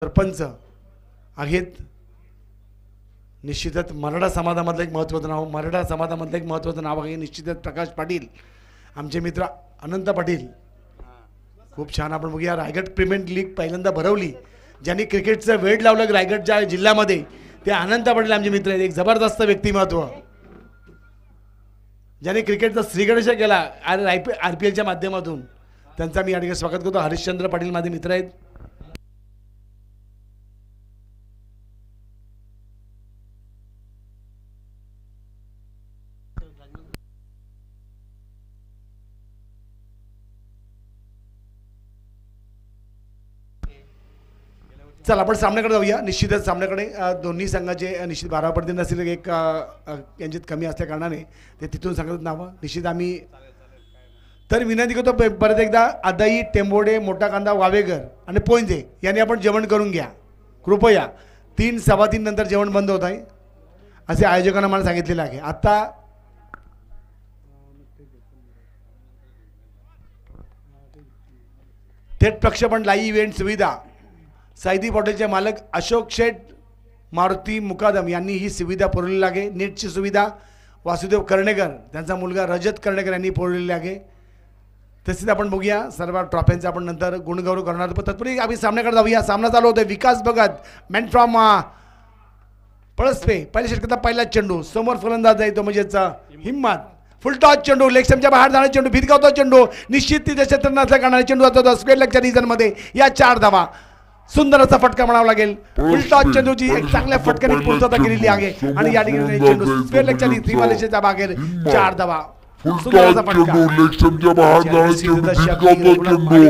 सरपंच आहेत. निश्चितच मराठा समाजामधलं एक महत्त्वाचं नाव, मराठा समाजामधलं एक महत्त्वाचं नाव आहे निश्चितच प्रकाश पाटील, आमचे मित्र अनंत पाटील. खूप छान. आपण बघूया रायगड प्रीमियर लीग पहिल्यांदा भरवली, ज्यांनी क्रिकेटचं वेळ लावलं रायगडच्या जिल्ह्यामध्ये, ते अनंत पाटील आमचे मित्र आहेत. एक जबरदस्त व्यक्तिमत्व, ज्यांनी क्रिकेटचा श्रीगणेश केला RPLच्या माध्यमातून. त्यांचा मी या ठिकाणी स्वागत करतो. हरिश्चंद्र पाटील माझे मित्र आहेत. चला आपण सामन्याकडे जाऊया. निश्चितच सामन्याकडे दोन्ही संघाचे निश्चित 12 पडते असतील, एक यांच्यात कमी असल्या कारणाने ते तिथून सांगत नावं निश्चित आम्ही तर विनंती करतो परत एकदा आदाई, टेंबोडे, मोठा कांदा, वावेकर आणि पोंजे यांनी आपण जेवण करून घ्या कृपया. 3 सव्वा 3 नंतर जेवण बंद होत आहे असे आयोजकांना मला सांगितलेलं आहे. आता थेट प्रक्षेपण लाईव्ह इव्हेंट सुविधा सायदी हॉटेलचे मालक अशोक शेठ मारुती मुकादम यांनी ही सुविधा पुरवलेली आहे. नेटची सुविधा वासुदेव कर्णेकर, त्यांचा मुलगा रजत कर्णेकर यांनी पुरवलेली आहे. तसेच आपण बघूया सर्व ट्रॉफ्यांचा आपण नंतर गुणगौरव करणार. पण तत्पूर्वी आम्ही सामन्याकडे जाऊया. सामना चालू होतोय. विकास भगत मॅन फ्रॉम पळसपे, पहिल्या षटकाचा पहिला चेंडू, समोर फलंदाज आहे तो म्हणजेच हिम्मत. फुल टॉस चेंडू, लेग स्टंपच्या बाहेर जाणारा चेंडू, भिरकावतो चेंडू, निश्चित तिथे क्षेत्र नसल्या कारणाने चेंडू जातो स्क्वेअर लेगच्या रिजनमध्ये. या 4 धावा, सुंदर असा फटका म्हणावा लागेल. फुल टॉस चेंडूची एक चांगल्या फटक्याने पूर्तता केलेली आहे आणि या ठिकाणी चेंडू स्क्वेअर लेगच्या सीमारेषेच्या बाहेर 4 धावा. सुंदर असा फटका, लेगच्या बाहेर जाणारा चेंडू, भिरकावतो चेंडू,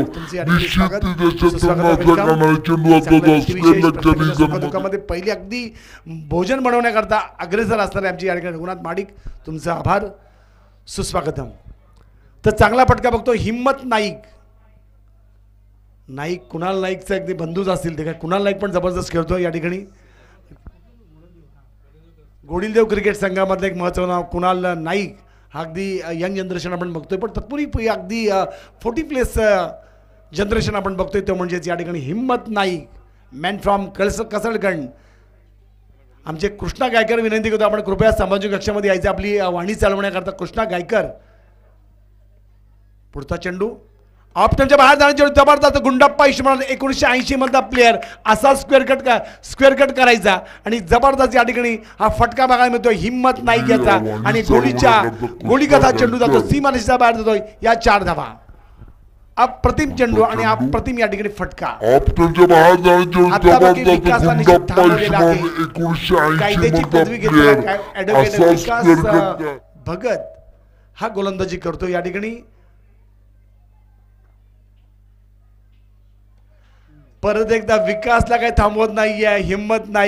निश्चित तिथे क्षेत्र नसल्या कारणाने चेंडू जातो स्क्वेअर लेगच्या रिजनमध्ये. पहिली अगदी भोजन बनवण्याकरता अग्रेसर असणारे आमची या ठिकाणी रघुनाथ माडिक, तुमचं आभार, सुस्वागतम. तर चांगला फटका बघतो हिम्मत नाईक. नाईक कुणाल नाईकचा अगदी बंधूच असतील ते काय. कुणाल नाईक पण जबरदस्त खेळतो या ठिकाणी. गोडिलदेव क्रिकेट संघामधलं एक महत्त्वाचं नाव कुणाल नाईक. हा अगदी यंग जनरेशन आपण बघतोय, पण तत्पूर्वी अगदी 40+ जनरेशन आपण बघतोय तो म्हणजेच या ठिकाणी हिम्मत नाईक, मॅन फ्रॉम कसळगण. आमचे कृष्णा गायकर विनंती करतो आपण कृपया सामाजिक कक्षामध्ये यायचं आपली वाणी चालवण्याकरता. कृष्णा गायकर. पुढचा चेंडू ऑफ स्टंपच्या बाहेर जाण्याचा चेंडू, जबरदस्त. गुंडाप्पा इस्माईल 1980 मधला प्लेअर असा स्क्वेअर कट करायचा आणि जबरदस्त या ठिकाणी हा फटका बघायला मिळतोय हिम्मत नाईक याचा आणि गोळीगता चेंडू जातो सीमारेषेच्या बाहेर जातोय. या 4 धावा. अप्रतिम चेंडू आणि अप्रतिम या ठिकाणी फटका. कायद्याची पदवी घेतलेला ॲडव्होकेट विकास भगत हा गोलंदाजी करतो या ठिकाणी. परत एकदा विकासला काही थांबवत नाही आहे.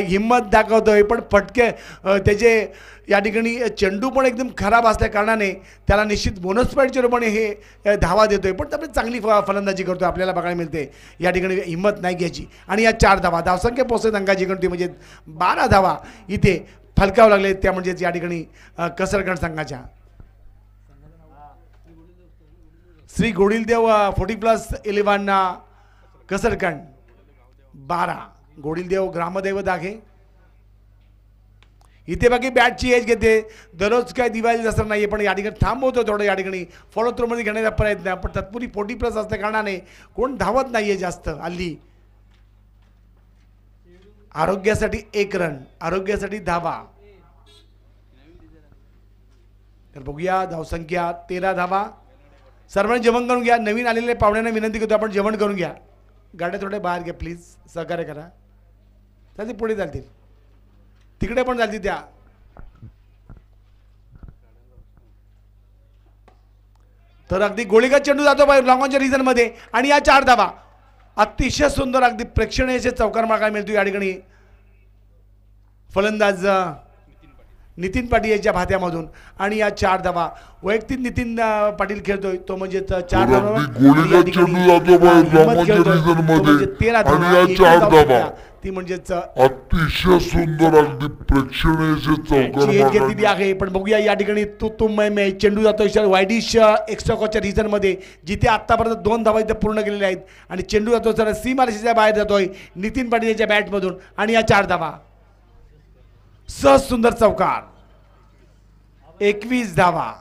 हिम्मत दाखवतोय, पण फटके त्याचे या ठिकाणी चेंडू पण एकदम खराब असल्या कारणाने त्याला निश्चित बोनस पॉईंटच्या रूपाने हे धावा देतोय, पण त्यामुळे चांगली फलंदाजी करतोय आपल्याला बघायला मिळते या ठिकाणी हिम्मत नाईक याची. आणि या 4 धावा, धावसंख्या पोहोचत अंगाची गणती म्हणजे 12 धावा इथे फलकावं लागले, त्या म्हणजेच या ठिकाणी कसरगण संघाच्या. श्री गोडिलदेव 40+11 कसरगण 12 गोडिलदेव ग्रामदैवत आहे. इथे बाकी बॅटची एज घेते. दररोज काय दिवाळी दसरा नाही पण या ठिकाणी थांबवतो थोडं या ठिकाणी फॉलो थ्रूमध्ये घेण्याचा प्रयत्न, पण तत्पूर्वी 40+ असल्या कारणाने कोण धावत नाहीये जास्त हल्ली. आरोग्यासाठी 1 रन, आरोग्यासाठी धावा. तर बघूया धावसंख्या 13 धावा. सर्वांनी जेवण करून घ्या. नवीन आलेले पाहुण्यांना विनंती करतो आपण जेवण करून घ्या. गाड्या थोड्या बाहेर घ्या प्लीज, सहकार्य करा. चालतील पुढे चालतील, तिकडे पण चालतील त्या. तर अगदी गोळीगत चेंडू जातो लॉंगॉनच्या रिजनमध्ये आणि या 4 धावा. अतिशय सुंदर अगदी प्रेक्षणीय असे चौकार मागायला मिळतो या ठिकाणी. फलंदाज नितीन पाटील यांच्या भात्यामधून आणि या 4 धावा वैयक्तिक नितीन पाटील खेळतोय तो म्हणजे 4 धावा ती म्हणजेच अतिशय सुंदर अगदी प्रेक्षणीय घेतलेली आहे. पण बघूया या ठिकाणी तुम चेंडू जातो वायडिश एक्स्ट्रा कॉच्या रिझन मध्ये जिथे आतापर्यंत 2 धावा इथे पूर्ण केलेल्या आहेत आणि चेंडू जातो सर सीमारेषेच्या बाहेर जातोय नितीन पाटील यांच्या बॅटमधून आणि या 4 धावा सहज सुंदर चौकार 21 धावा.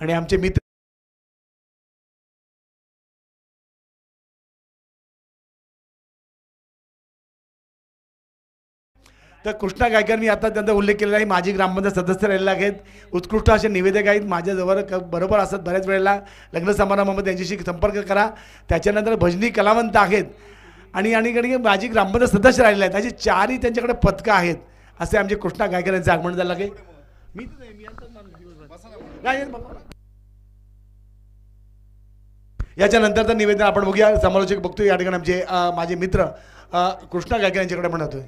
आणि आमचे मित्र तर कृष्णा गायकर मी आता त्यांचा उल्लेख केलेला आहे माजी ग्रामपंचायत सदस्य राहिलेले आहेत उत्कृष्ट असे निवेदक आहेत माझ्याजवळ बरोबर असत बऱ्याच वेळेला लग्न समारंभामध्ये त्यांच्याशी संपर्क करा. त्याच्यानंतर भजनी कलावंत आहेत आणि माजी ग्रामपंचायत सदस्य राहिलेले आहेत असे 4ही त्यांच्याकडे पदकं आहेत असे आमचे कृष्णा गायकर यांचं आगमन झालं आहे. याच्यानंतरचं निवेदन आपण बघूया समालोचक बघतो या ठिकाणी आमचे माझे मित्र कृष्णा गायकर यांच्याकडे म्हणतोय.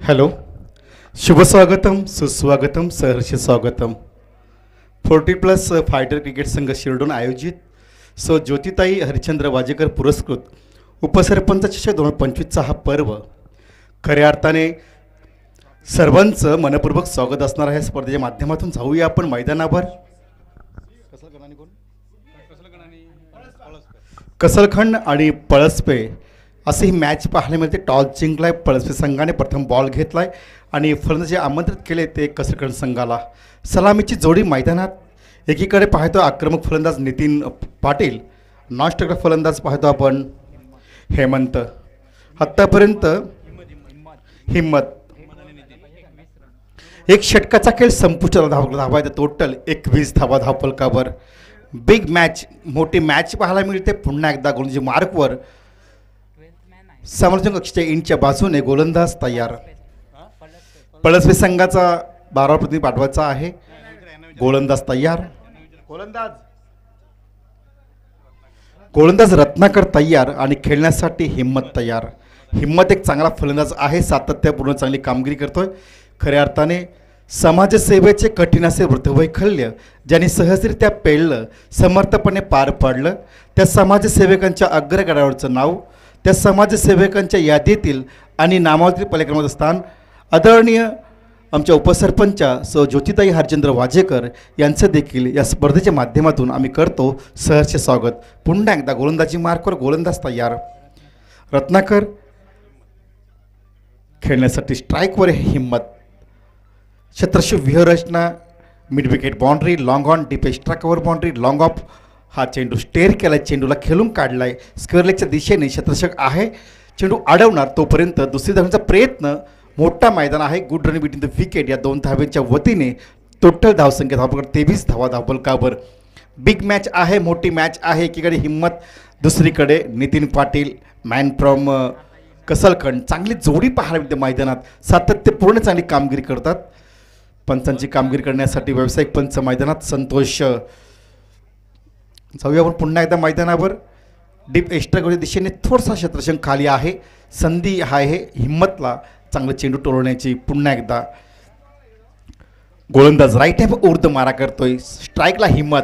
हॅलो शुभ स्वागतम सुस्वागतम सहर्ष स्वागतम. 40+ फायटर क्रिकेट संघ शिरडोन आयोजित ज्योतिताई हरिश्चंद्र वाजेकर पुरस्कृत उपसरपंच चषक 2025चा हा पर्व खऱ्या अर्थाने सर्वांचं मनपूर्वक स्वागत असणार आहे. स्पर्धेच्या माध्यमातून जाऊया आपण मैदानावर. कसलखंड आणि पळसपे असे ही मॅच पाहायला मिळते. टॉस जिंकलाय पळसपे संघाने, प्रथम बॉल घेतलाय आणि फलंदाजी आमंत्रित केले ते कसलखंड संघाला. सलामीची जोडी मैदानात. एकीकडे पाहतो आक्रमक फलंदाज नितीन पाटील, नॉनस्टॉप फलंदाज पाहतो आपण हेमंत. आत्तापर्यंत हिम्मत. एक षटकाचा खेळ संपुष्टाला धावा येते. टोटल 21 धावा धावफलकावर. बिग मॅच, मोठी मॅच पाहायला मिळते. पुन्हा एकदा गोलंदाजी मार्कवर समालोचक कक्षाच्या इंचच्या बाजूने गोलंदाज तयार. पळसपे संघाचा 12 प्रतिनिधी पाठवायचा आहे. गोलंदाज तयार. गोलंदाज रत्नाकर तयार आणि खेळण्यासाठी हिम्मत तयार. हिम्मत एक चांगला फलंदाज आहे, सातत्यपूर्ण चांगली कामगिरी करतोय. खऱ्या अर्थाने समाजसेवेचे कठीण असे वृद्धवैकल्य ज्यांनी सहजरित्या पेललं, समर्थपणे पार पाडलं, त्या समाजसेवकांच्या अग्रगडावरचं नाव, त्या समाजसेवकांच्या यादीतील आणि नामावलीतील पलीकडे स्थान आदरणीय आमच्या उपसरपंचा ज्योतिताई हरिश्चंद्र वाजेकर यांचं देखील या स्पर्धेच्या माध्यमातून आम्ही करतो सहर्ष स्वागत. पुन्हा एकदा गोलंदाजी मार्कवर गोलंदाज तयार. रत्नाकर खेळण्यासाठी स्ट्राईकवर हिम्मत. छत्रशू व्यूहरचना, mid wicket boundary, long on, deep extra cover boundary, long of. हा चेंडू स्टेअर केला, चेंडूला खेळून काढलाय. स्क्वेअर लेगच्या दिशेने क्षेत्ररक्षक आहे, चेंडू अडवणार तोपर्यंत दुसरी धावण्याचा प्रयत्न. मोठा मैदान आहे. Good run between the wicket या 2 धावेच्या वतीने टोटल धावसंख्या धावफलकावर 23 धावा धावफलकावर. बिग मॅच आहे, मोठी मॅच आहे. एकीकडे हिम्मत, दुसरीकडे नितीन पाटील मॅन फ्रॉम कसलखंड. चांगली जोडी पाहायला मिळते मैदानात. सातत्यपूर्ण चांगली कामगिरी करतात. पंचांची कामगिरी करण्यासाठी व्यावसायिक पंच मैदानात संतोष. जाऊया आपण पुन्हा एकदा मैदानावर. डीप एक्स्ट्राच्या दिशेने थोडासा क्षेत्ररक्षण खाली आहे. संधी आहे हिम्मतला चांगलं चेंडू टोलवण्याची. पुन्हा एकदा गोलंदाज राईट हँड उर्द मारा करतोय. स्ट्राईकला हिम्मत.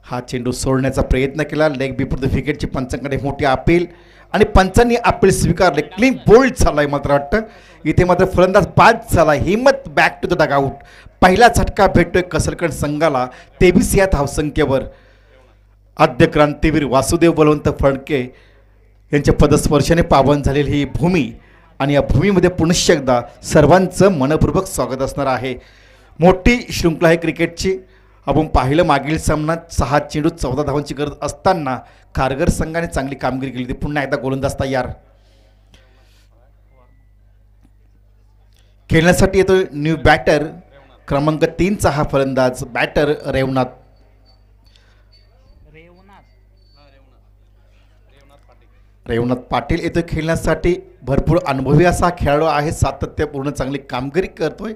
हा चेंडू सोडण्याचा प्रयत्न केला. लेग बिफोर द विकेटची पंचांकडे मोठी अपील आणि पंचांनी अपील स्वीकारले. क्लीन बोल्ड झालाय मात्र वाटतं इथे. मात्र फलंदाज बाद झाला. हिम्मत बॅक टू द डगआउट. पहिला झटका भेटतोय कसलखंड संघाला 23 या धावसंख्येवर. आद्य क्रांतीवीर वासुदेव बलवंत फडके यांच्या पदस्पर्शाने पावन झालेली ही भूमी आणि या भूमीमध्ये पुनश्च एकदा सर्वांचं मनपूर्वक स्वागत असणार आहे. मोठी शृंखला आहे क्रिकेटची. आपण पाहिलं मागील सामन्यात 6 चेंडू 14 धावांची गरज असताना खारघर संघाने चांगली कामगिरी केली होती. पुन्हा एकदा गोलंदाज तयार. खेळण्यासाठी येतो न्यू बॅटर क्रमांक 3चा हा फलंदाज बॅटर रेवनाथ. रेवनाथ पाटील येतो खेळण्यासाठी. भरपूर अनुभवी असा हा खेळाडू आहे, सातत्यपूर्ण चांगली कामगिरी करतोय.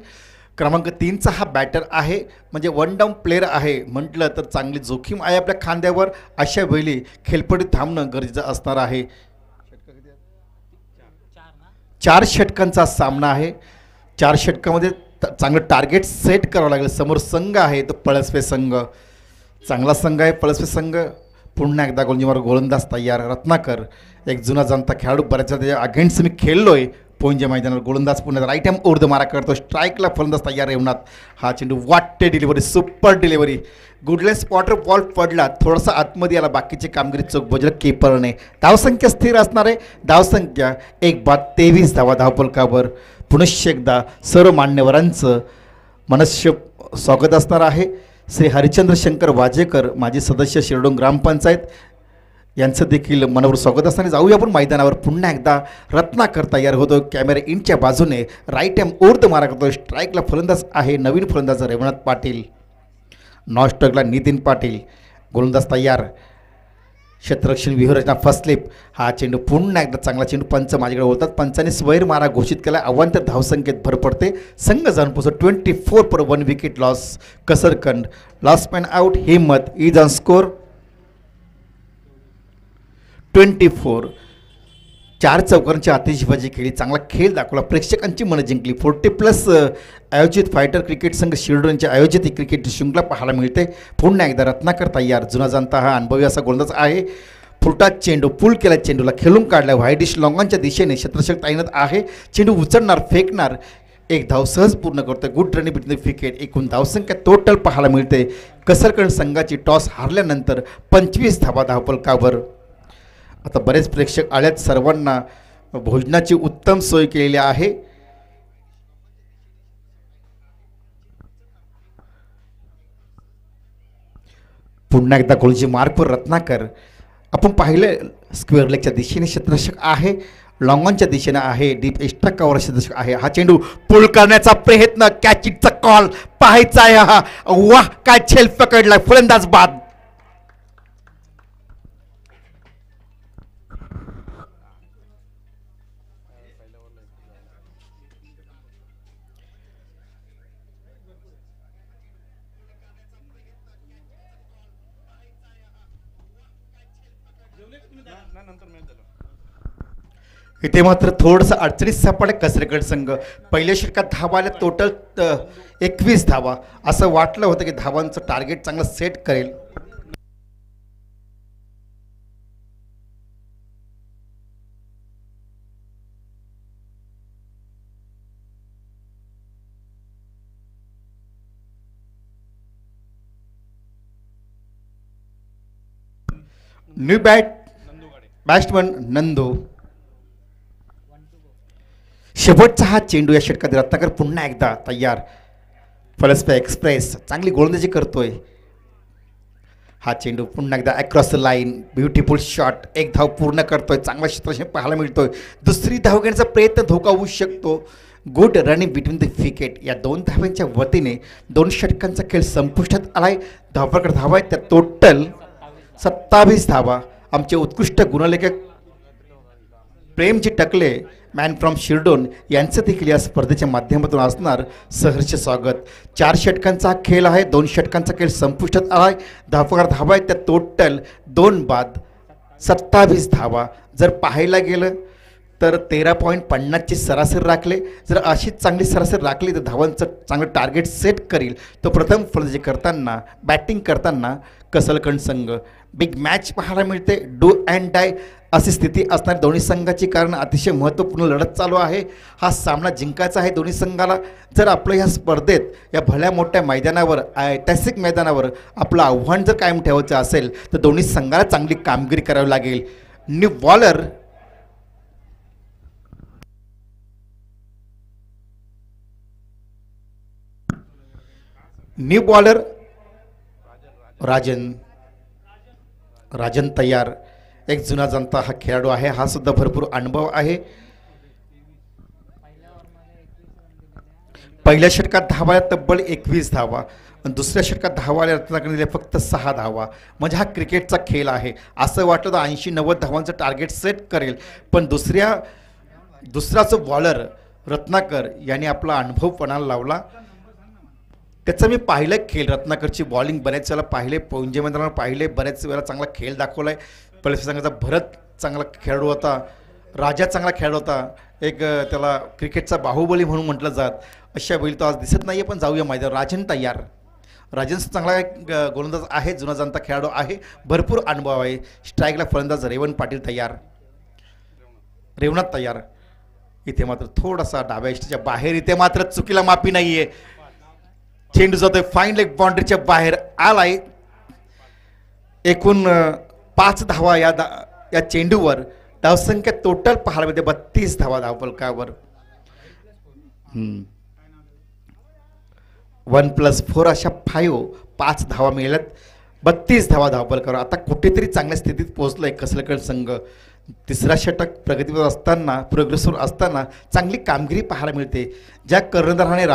क्रमांक 3चा हा बॅटर आहे, म्हणजे वन डाऊन प्लेअर आहे म्हटलं तर चांगली जोखीम आहे आपल्या खांद्यावर. अशा वेळी खेळपट्टी थांबणं गरजेचं असणार आहे. 4 षटकांचा सामना आहे. 4 षटकामध्ये चांगलं टार्गेट सेट करावं लागेल. समोर संघ आहे तो पळसवे संघ, चांगला संघ आहे पळसवे संघ. पुन्हा एकदा गोलंदाजीवर गोलंदाज तयार रत्नाकर, एक जुना जाणता खेळाडू. बऱ्याच त्याच्या अगेन्स्ट मी खेळलोय पोंजे मैदानावर. गोलंदाज पुन्हा राईट हँड ओव्हर द मारा करतो. स्ट्राईकला फलंदाज तयार रेवनाथ. हा चेंडू वाटते डिलिव्हरी, सुपर डिलिव्हरी. गुडलेन स्पॉटर बॉल पडला, थोडासा आतमध्ये आला, बाकीची कामगिरी चोख बजलं कीपरने. धावसंख्या स्थिर असणार आहे. धावसंख्या 1 बाद 23 धावा धावफलकावर. पुनश्च एकदा सर्व मान्यवरांचं मनस्य स्वागत असणार आहे. श्री हरिचंद्र शंकर वाजेकर, माजी सदस्य शिरडोन ग्रामपंचायत, यांचं देखील मनावर स्वागत असताना जाऊया आपण मैदानावर. पुन्हा एकदा रत्नाकर तयार होतो. कॅमेरा इनच्या बाजूने राईट हँड ओव्हर द मारा करतो. स्ट्राईकला फलंदाज आहे नवीन फलंदाज रेवनाथ पाटील. नॉस्टकला नितीन पाटील. गोलंदाज तयार. क्षेत्ररक्षण व्यूहरचना फर्स्ट स्लिप. हा चेंडू पुन्हा एकदा चांगला चेंडू पंच माझ्याकडे होतात. पंचाने स्वैर मारा घोषित केला. अवांतर धावसंख्येत भर पडते. संघ जाऊन पोहोचतो 24 पर 1 विकेट लॉस. कसरकंड last man out. Himmat is on score 24. 4 चौकांची आतिषबाजी खेळी, चांगला खेळ दाखवला, प्रेक्षकांची मनं जिंकली. 40+ आयोजित फायटर क्रिकेट संघ शिरडोनचे आयोजित ही क्रिकेट शृंखला पाहायला मिळते. पुन्हा एकदा रत्नाकर तयार. जुना जाणता हा अनुभवी असा गोलंदाज आहे. फुलटा चेंडू पुल केला, चेंडूला खेळून काढला. व्हाईडिश लॉंगांच्या दिशेने क्षेत्ररक्षक तैनात आहे. चेंडू उचलणार, फेकणार, 1 धाव सहज पूर्ण करतोय. Good running between the wicket. एकूण धावसंख्या टोटल पाहायला मिळते. कसरकंड संघाची टॉस हारल्यानंतर 25 धावा धावफलकावर. आता बरेच प्रेक्षक आल्यात. सर्वांना भोजनाची उत्तम सोय केलेली आहे. पुन्हा एकदा गोलजी मार्कवर रत्नाकर. आपण पाहिलं स्क्वेअर लेगच्या दिशेने क्षेत्ररक्षक आहे, लॉंगॉनच्या दिशेने आहे, डीप एक्स्ट्रा कव्हर क्षेत्ररक्षक आहे. हा चेंडू पुल करण्याचा प्रयत्न, कॅचिटचा कॉल पाहायचा आहे. हा वाह, काय छेल पकडला, फलंदाज बाद. इथे मात्र थोडंसं अडचणीत सापडलं कसरकड संघ. पहिल्या षटकात धावा आल्या टोटल 21 धावा. असं वाटलं होतं की धावांचं टार्गेट चांगलं सेट करेल. New batsman Nandu. शेवटचा हा चेंडू या षटकात. रत्नाकर पुन्हा एकदा तयार. फलसपे एक्सप्रेस चांगली गोलंदाजी करतोय. हा चेंडू पुन्हा एकदा across the line. Beautiful shot. 1 धाव पूर्ण करतोय. चांगला क्षेत्ररक्षण पाहायला मिळतोय. दुसरी धाव घेण्याचा प्रयत्न धोका होऊ शकतो. Good running between the wicket. या 2 धावांच्या वतीने 2 षटकांचा खेळ संपुष्टात आलाय. धावाकडे धावा आहेत त्या टोटल 27 धावा. आमचे उत्कृष्ट गुणलेखक प्रेमजी टकले, मॅन फ्रॉम शिरडोन, यांचं देखील या स्पर्धेच्या माध्यमातून असणार सहर्ष स्वागत. 4 षटकांचा हा खेळ आहे. 2 षटकांचा खेळ संपुष्टात आला आहे. धावा आहेत त्या टोटल 2 बाद 27 धावा. जर पाहायला गेलं तर 13.50ची सरासरी राखले. जर अशीच चांगली सरासरी राखली तर धावांचं चांगलं टार्गेट सेट करील. तो प्रथम फलंदाजी करताना, बॅटिंग करताना कसलकंड संघ. बिग मॅच पाहायला मिळते. डू अँड डाय अशी स्थिती असणारी दोन्ही संघाची, कारण अतिशय महत्त्वपूर्ण लढत चालू आहे. हा सामना जिंकायचा आहे दोन्ही संघाला. जर आपलं ह्या स्पर्धेत, या भल्या मोठ्या मैदानावर, ऐतिहासिक मैदानावर आपलं आव्हान जर कायम ठेवायचं असेल तर दोन्ही संघाला चांगली कामगिरी करावी लागेल. न्यू बॉलर राजन तयार. एक जुना जाणता हा खेळाडू आहे. हा सुद्धा भरपूर अनुभव आहे. पहिल्या षटकात धावा तब्बल 21 धावा. आणि दुसऱ्या षटकात धावा आल्या रत्नाकरने दिल्या फक्त 6 धावा. म्हणजे हा क्रिकेटचा खेळ आहे. असं वाटलं तर 80-90 धावांचं टार्गेट सेट करेल, पण दुसरा जो बॉलर रत्नाकर याने आपला अनुभव पणाला लावला. त्याचं मी पाहिलं खेळ, रत्नाकरची बॉलिंग बऱ्याच वेळेला पाहिले, पोंजे मैदानावर पाहिले, बऱ्याच वेळेला चांगला खेळ दाखवला आहे. पळसे संघाचा भरत चांगला खेळाडू होता, राजा चांगला खेळाडू होता, एक त्याला क्रिकेटचा बाहुबली म्हणून म्हटलं जात. अशा वेळी तो आज दिसत नाही आहे, पण जाऊया मैदान. राजन तयार, राजन चांगला एक गोलंदाज आहे, जुना जाणता खेळाडू आहे, भरपूर अनुभव आहे. स्ट्राईकला फलंदाज रेवण पाटील तयार, रेवणात तयार. इथे मात्र थोडासा डाव्या इष्टीच्या बाहेर, इथे मात्र चुकीला माफी नाही आहे. चेंडू जातोय फाईन लेग बाउंड्रीच्या बाहेर आलाय. एकूण 5 धावा या चेंडूवर. धावसंख्या टोटल पाहायला मिळते 32 धावा धावफलकावर. 1+4 अशा 5 धावा मिळाल्यात, 32 धावा धावफलकावर. आता कुठेतरी चांगल्या स्थितीत पोहोचलाय कसलकड संघ. तिसरा षटक प्रगतीवर असताना, प्रोग्रेसवर असताना चांगली कामगिरी पाहायला मिळते. ज्या कर्णधाराने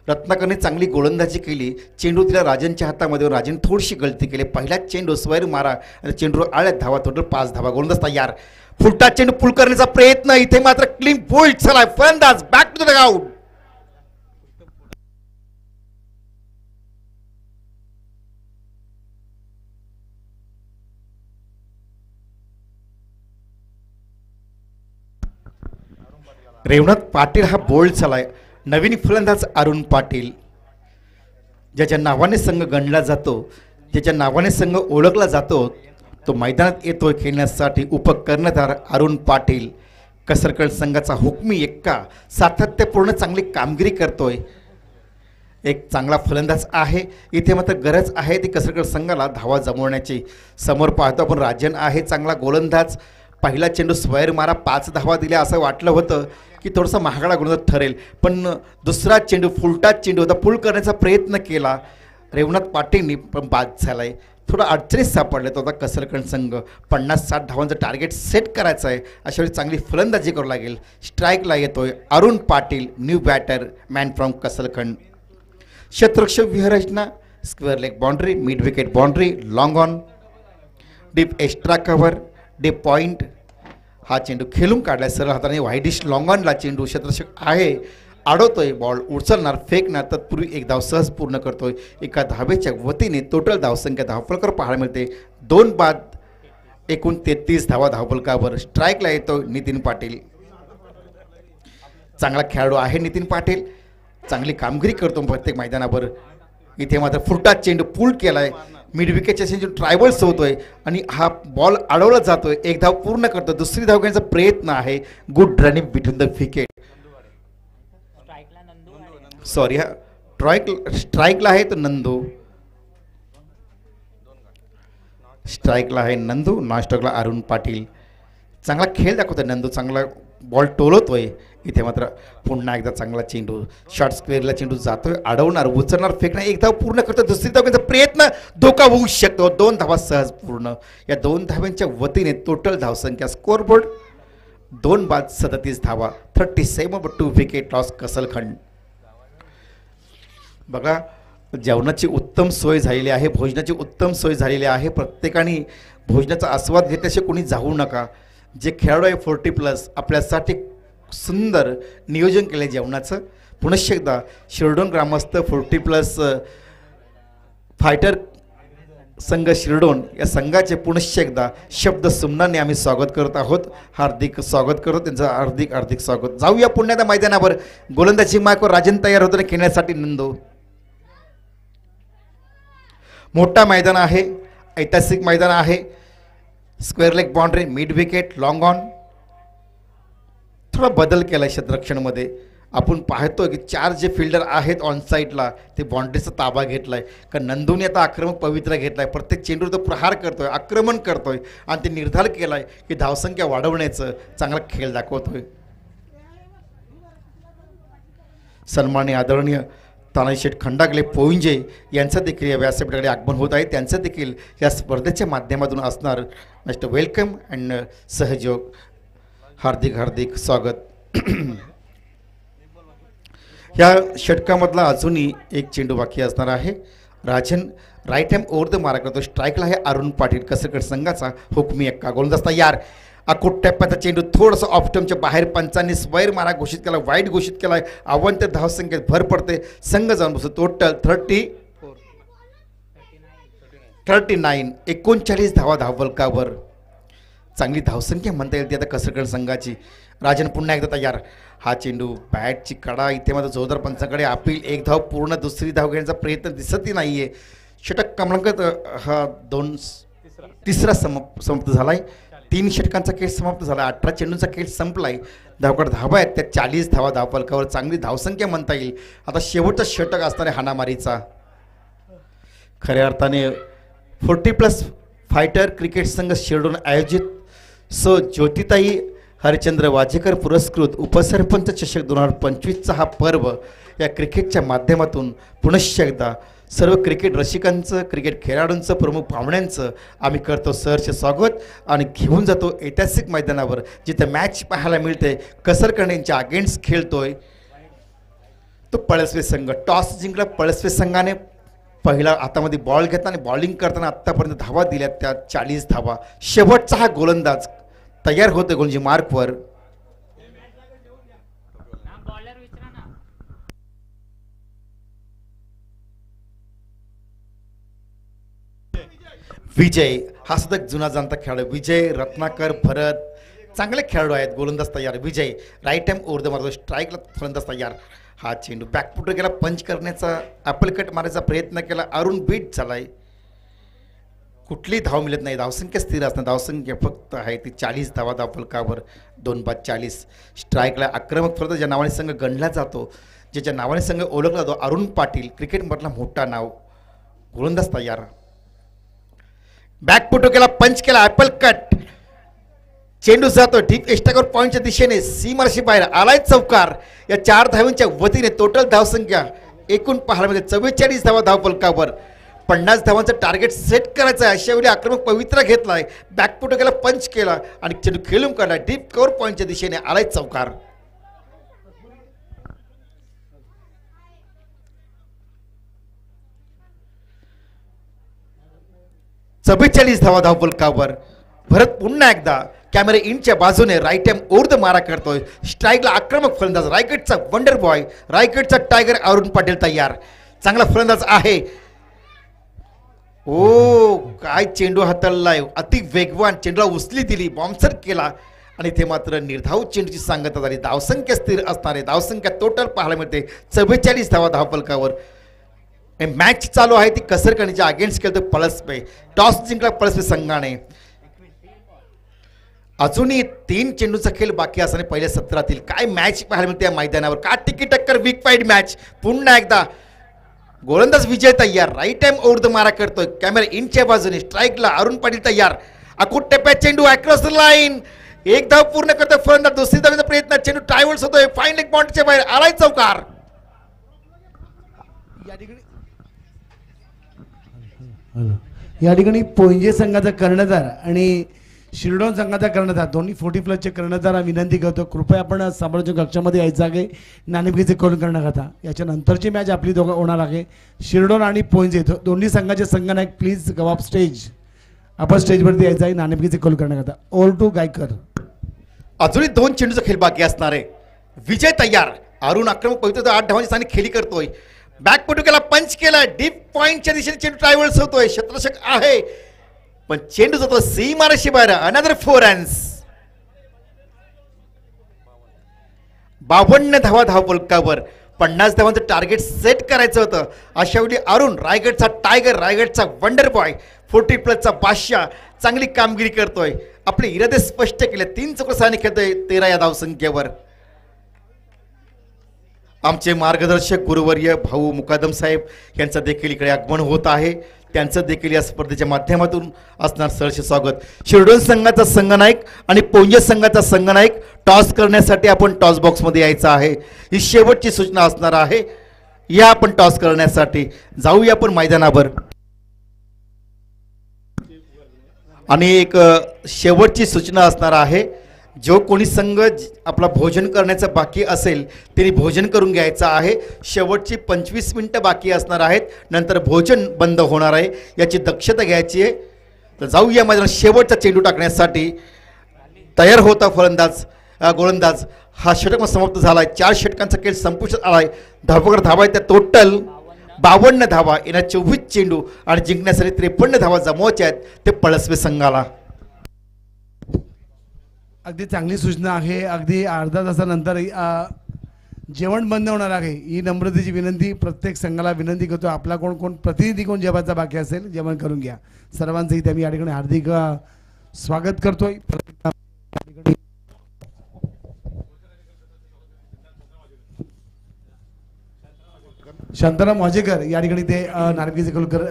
रत्नाकरने चांगली गोलंदाजी केली, चेंडू दिला राजनच्या हातामध्ये, राजन थोडीशी गलती केली. पहिल्याच चेंडू स्वैर मारा आणि चेंडू आळ्यात धावा, टोटल 5 धावा. गोलंदाज तयार, फुलटा चेंडू पुल करण्याचा प्रयत्न, इथे मात्र क्लीन बोल्ड झालाय. फलंदाज back to the ground. Revnath Patil हा बोल्ड झालाय. नवीन फलंदाज अरुण पाटील, ज्याच्या नावाने संघ गणला जातो, ज्याच्या नावाने संघ ओळखला जातो, तो मैदानात येतोय खेळण्यासाठी. उपकर्णधार अरुण पाटील, कसरकड संघाचा हुकमी एक्का, सातत्यपूर्ण चांगली कामगिरी करतोय. एक चांगला फलंदाज आहे. इथे मात्र गरज आहे ती कसरकड संघाला धावा जमवण्याची. समोर पाहतो आपण राजन आहे चांगला गोलंदाज. पहिला चेंडू स्वैर मारा, 5 धावा दिल्या. असं वाटलं होतं की थोडासा महागडा गोलंदाज ठरेल, पण दुसरा चेंडू फुलटा चेंडू होता, पुल करण्याचा प्रयत्न केला रेवणात पाटीलनी, पण बाद झालाय. थोडा अडचणीत सापडले तो. आता कसरकड संघ 50-60 धावांचं टार्गेट सेट करायचं आहे. अशा वेळी चांगली फलंदाजी करावं लागेल. स्ट्राईकला येतोय Arun Patil, new batter, man from कसलखंड. शतृक्ष व्यूहरचना, square leg boundary, mid wicket boundary, long on, deep extra cover, deep point. हा चेंडू खेळून काढलाय सरळ हाताने, वाईडिश लॉंग ऑनला चेंडू. क्षेत्ररक्षक आहे, अडवतोय, बॉल उचलणार, फेकणार, तत्पूर्वी एक धाव सहज पूर्ण करतोय. एका धावेच्या वतीने टोटल धावसंख्या धावफलकावर पाहायला मिळते 2 बाद, एकूण 33 धावा धावफलकावर. स्ट्राईकला येतोय नितीन पाटील, चांगला खेळाडू आहे नितीन पाटील, चांगली कामगिरी करतो प्रत्येक मैदानावर. इथे मात्र फुलटा चेंडू पूल केलाय, मिड विकेटच्या चेंडू ट्रायबल्स होतोय आणि हा बॉल अडवला जातोय. एक धाव पूर्ण करतो, दुसरी धाव घेण्याचा प्रयत्न आहे. Good running between the wicket. Sorry, हा स्ट्राईकला आहे तो नंदू, स्ट्राईकला आहे नंदू, नॉन स्ट्राईकला अरुण पाटील. चांगला खेळ दाखवतोय नंदू, चांगला बॉल टोलवतोय. इथे मात्र पुन्हा एकदा चांगला चेंडू, शॉर्ट स्क्वेअरला चेंडू जातोय, अडवणार, उचलणार, फेकणार, एक धाव पूर्ण करतो, दुसरी धाव घेण्याचा प्रयत्न, धोका होऊ शकतो. 2 धावा सहज पूर्ण. या 2 धाव्यांच्या वतीने टोटल धावसंख्या स्कोअरबोर्ड 2 बाद 37 धावा, 37 विकेट लॉस कसलखंड. बघा, जेवणाची उत्तम सोय झालेली आहे, भोजनाची उत्तम सोय झालेली आहे. प्रत्येकाने भोजनाचा आस्वाद घेतल्याशिवाय कोणी जाऊ नका. जे खेळाडू आहे 40+ आपल्यासाठी सुंदर नियोजन केलं जेवणाचं. पुनश्च एकदा शिरडोन ग्रामस्थ 40+ फायटर संघ शिरडोन या संघाचे पुनश्च एकदा शब्द सुमनाने आम्ही स्वागत करत आहोत. हार्दिक स्वागत करतो त्यांचं, हार्दिक हार्दिक स्वागत. जाऊया पुन्हा त्या मैदानावर. गोलंदाजी मार्कवर राजन तयार होतो खेळण्यासाठी. नंदू, मोठा मैदान आहे, ऐतिहासिक मैदान आहे. Square leg boundary, mid wicket, long on. थोडा बदल केला आहे क्षेत्ररक्षणमध्ये. आपण पाहतो की 4 जे फिल्डर आहेत ऑन साईडला ते बाउंड्रीचा ताबा घेतला आहे. कारण नंदूने आता आक्रमक पवित्रा घेतला आहे. प्रत्येक चेंडूवर तो प्रहार करतोय, आक्रमण करतोय आणि ते निर्धार केला आहे की धावसंख्या वाढवण्याचं चांगला खेळ दाखवतोय. सन्माननीय आदरणीय तानाजीशेठ खंडागले पोंजे यांचं देखील या व्यासपीठाकडे आगमन होत आहे. त्यांचं देखील या स्पर्धेच्या माध्यमातून असणार मस्ट वेलकम अँड सहयोग. हार्दिक हार्दिक स्वागत. ह्या षटकामधला अजूनही एक चेंडू बाकी असणार आहे. Rajan right hand over the मारा करतो. स्ट्राईकला आहे अरुण पाटील कसरकड संघाचा. हुकमी एक्का गोलंदाज तयार. अकोट टप्प्याचा चेंडू थोडंसं ऑफ टर्मच्या बाहेर पंचांनी स्वैर मारा घोषित केला, वाईट घोषित केला आहे. अवंत धावसंख्येत भर पडते. संघ जाऊन बसतो. टोटल 39 39 धावा धावफलकावर. चांगली धावसंख्या म्हणता येईल ती आता कसरकड संघाची. राजन पुन्हा एकदा तयार. हा चेंडू बॅटची कडा इथे मात्र जोरदार पंचांकडे अपील. एक धाव पूर्ण, दुसरी धाव घेण्याचा प्रयत्न दिसतही नाही आहे. षटक क्रमांक हा तिसरा समाप्त झाला आहे. 3 षटकांचा खेळ समाप्त झाला. 18 चेंडूंचा खेळ संपला आहे. धावकड धावा आहेत त्या 40 धावा धावफलकावर. चांगली धावसंख्या म्हणता येईल. आता शेवटचा षटक असणारे हाणामारीचा. खऱ्या अर्थाने 40+ फायटर क्रिकेट संघ शिरडोन आयोजित ज्योतिताई हरिचंद्र वाजेकर पुरस्कृत उपसरपंच चषक 2025चा हा पर्व या क्रिकेटच्या माध्यमातून पुनश्च एकदा सर्व क्रिकेट रसिकांचं, क्रिकेट खेळाडूंचं, प्रमुख पाहुण्यांचं आम्ही करतो सहर्ष स्वागत आणि घेऊन जातो ऐतिहासिक मैदानावर जिथे मॅच पाहायला मिळते. कसरकर्णी यांच्या अगेन्स्ट खेळतोय तो पळसवे संघ. टॉस जिंकला पळसवे संघाने. पहिला हातामध्ये बॉल घेतला आणि बॉलिंग करताना आत्तापर्यंत धावा दिल्यात त्या 40 धावा. शेवटचा हा गोलंदाज तयार होते गोलंदाजी मार्कवर. विजय हा सुद्धा जुना जाणता खेळाडू. विजय, रत्नाकर, भरत चांगले खेळाडू आहेत. गोलंदाज तयार. विजय राईट हँड ओव्हर द मारतो. स्ट्राईकला फलंदाज तयार. हा चेंडू बॅकफुटर गेला. पंच करण्याचा अपलकट मारायचा प्रयत्न केला. अरुण बीट झालाय. कुठली धाव मिळत नाही. धावसंख्या स्थिर असणार. धावसंख्या फक्त आहे ती 40 धावा धावफलकावर. 2-40. स्ट्राईकला आक्रमक फलंदाज ज्या नावाने संघ गणला जातो, ज्याच्या नावाने संघ ओळखला जातो, अरुण पाटील क्रिकेटमधला मोठा नाव. गोलंदाज तयार. बॅकफुटर केला. पंच केला. Apple cut. चेंडू जातो डीप एस्टाकर पॉईंटच्या दिशेने. सीमारशी बाहेर आलाय चौकार. या 4 धावांच्या वतीने टोटल धावसंख्या एकूण पाहायला मिळते 44 धावा धावफलकावर. 50 धावांचं टार्गेट सेट करायचं आहे. अशा वेळी आक्रमक पवित्रा घेतलाय. बॅकफुटर केला. पंच केला आणि चेंडू खेळून काढला. डीप कव्हर पॉईंटच्या दिशेने आलाय चौकार. चव्वेचाळीस धावा धावफलकावर. भरत पुन्हा एकदा कॅमेरा इनच्या बाजूने राईट हँड ओव्हर द मारा करतोय. स्ट्राईकला आक्रमक फलंदाज रायगडचा वंडर बॉय, रायगडचा टायगर अरुण पाटील तयार. चांगला फलंदाज आहे. ओ काय चेंडू हाताळलाय. अति वेगवान चेंडूला उचली दिली. बॉम्सर केला आणि ते मात्र निर्धाव चेंडूची सांगता झाली. धावसंख्या स्थिर असणारे. धावसंख्या टोटल पाहायला मिळते 44 धावा धावफलकावर. मॅच चालू आहे ती कसरकर्णीच्या अगेन्स्ट खेळतो पळसपे. टॉस जिंकला पळसपे संघाने. अजूनही 3 चेंडूचा खेळ बाकी असताना पहिल्या सत्रातील काय मॅच पाहायला मिळते या मैदानावर. का टिकी टक्कर वीक फाईट मॅच. पुन्हा एकदा गोलंदाज विजय तयार. राईट हँड ओव्हर द मारा करतोय. कॅमेरा इनच्या बाजूने. स्ट्राईकला अरुण पाटील तयार. अकुट टप्प्यात चेंडू अक्रॉस द लाईन. एक धाव पूर्ण करतोय फलंदाज. दुसरी धावेचा प्रयत्न. चेंडू ट्रायव्हल्स होतोय. फाईन लेग बॉन्डच्या बाहेर आलाय चौकार. या ठिकाणी पोंजे संघाचा कर्णधार आणि शिरडोन संघाचा कर्णधार दोन्ही 40+ कर्णधार विनंती करतो कृपया आपण समालोचक कक्षामध्ये यायचं आहे. नाणेफेकीचे कॉल करण्याकरता याच्यानंतरची मॅच आपली दोघं होणार आहे. शिरडोन आणि पोंजे दोन्ही संघाचे संघनायक प्लीज गो अप स्टेज. आपण स्टेजवरती यायचं आहे नाणेफेकीचे कॉल करण्याकरता. Over to Gaikar. अजूनही 2 चेंडूचा खेळ बाकी असणार आहे. विजय तयार. अरुण आक्रमक पवित्र 8 धावांची स्थानी खेळी करतोय. बॅकफुट केला. पंच केला. डीप पॉईंटच्या दिशेने चेंडू ट्रायव्हल्स होतोय. क्षेत्ररक्षक आहे पण चेंडू जातो सीमारेषे बाहेर. Another 4 runs. 52 धावा धावफलकावर. 50 धावांचं टार्गेट सेट करायचं होतं. अशा वेळी अरुण रायगडचा टायगर, रायगडचा वंडर बॉय, 40+ बादशाह चांगली कामगिरी करतोय. आपले इरादे स्पष्ट केले. 3 चौकसाने खेळतोय 13 या धावसंख्येवर. आमचे मार्गदर्शक गुरुवर्य भाऊ मुकादम साहेब यांचं देखील इकडे आगमन होत आहे. त्यांचं देखील या स्पर्धेच्या माध्यमातून असणार सहर्ष स्वागत. शिरडोन संघाचा संघनायक आणि पोंजे संघाचा संघनायक टॉस करण्यासाठी आपण टॉस बॉक्समध्ये यायचं आहे. ही शेवटची सूचना असणार आहे. या आपण टॉस करण्यासाठी जाऊया आपण मैदानावर. आणि एक शेवटची सूचना असणार आहे. जो कोणी संघ आपला भोजन करण्याचं बाकी असेल त्यांनी भोजन करून घ्यायचं आहे. शेवटची 25 मिनटं बाकी असणार आहेत, नंतर भोजन बंद होणार आहे, याची दक्षता घ्यायची आहे. तर जाऊया मैदानात शेवटचा चेंडू टाकण्यासाठी तयार होता गोलंदाज. हा षटक समाप्त झाला आहे. 4 षटकांचा खेळ संपुष्टात आला आहे. धावकर धावा आहेत त्या टोटल 52 धावा, येणार 24 चेंडू आणि जिंकण्यासाठी 53 धावा जमवायच्या आहेत ते पळसवे संघाला. अगदी चांगली सूचना आहे. अगदी अर्धा तासानंतर जेवण बंद होणार आहे. ही नम्रतेची विनंती प्रत्येक संघाला विनंती करतो. आपला कोण प्रतिनिधी कोण जेवायचा बाकी असेल जेवण करून घ्या. सर्वांचंही त्या मी या ठिकाणी हार्दिक स्वागत करतोय. शांताराम वाजेकर या ठिकाणी ते नारळीचे कलकर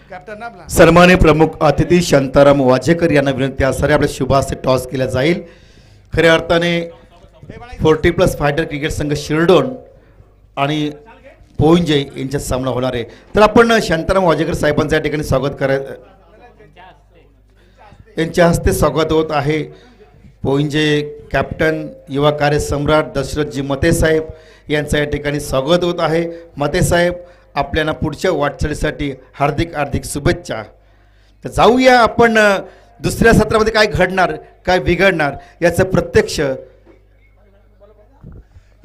कॅप्टन आपला सन्माननीय प्रमुख अतिथी शांताराम वाजेकर यांना विनंती असणारे आपल्या शुभास्ते टॉस केला जाईल. खऱ्या अर्थाने 40+ फायटर क्रिकेट संघ शिरडोन आणि पोंजे यांच्यात सामना होणार आहे. तर आपण शांताराम वाजेकर साहेबांचं या ठिकाणी स्वागत करायचं, यांच्या हस्ते स्वागत होत आहे. पोंजे कॅप्टन युवा कार्य सम्राट दशरथजी मते साहेब यांचं या ठिकाणी स्वागत होत आहे. मते साहेब आपल्याला पुढच्या वाटचालीसाठी हार्दिक हार्दिक शुभेच्छा. तर जाऊया आपण दुसऱ्या सत्रामध्ये काय घडणार काय बिघडणार याचं प्रत्यक्ष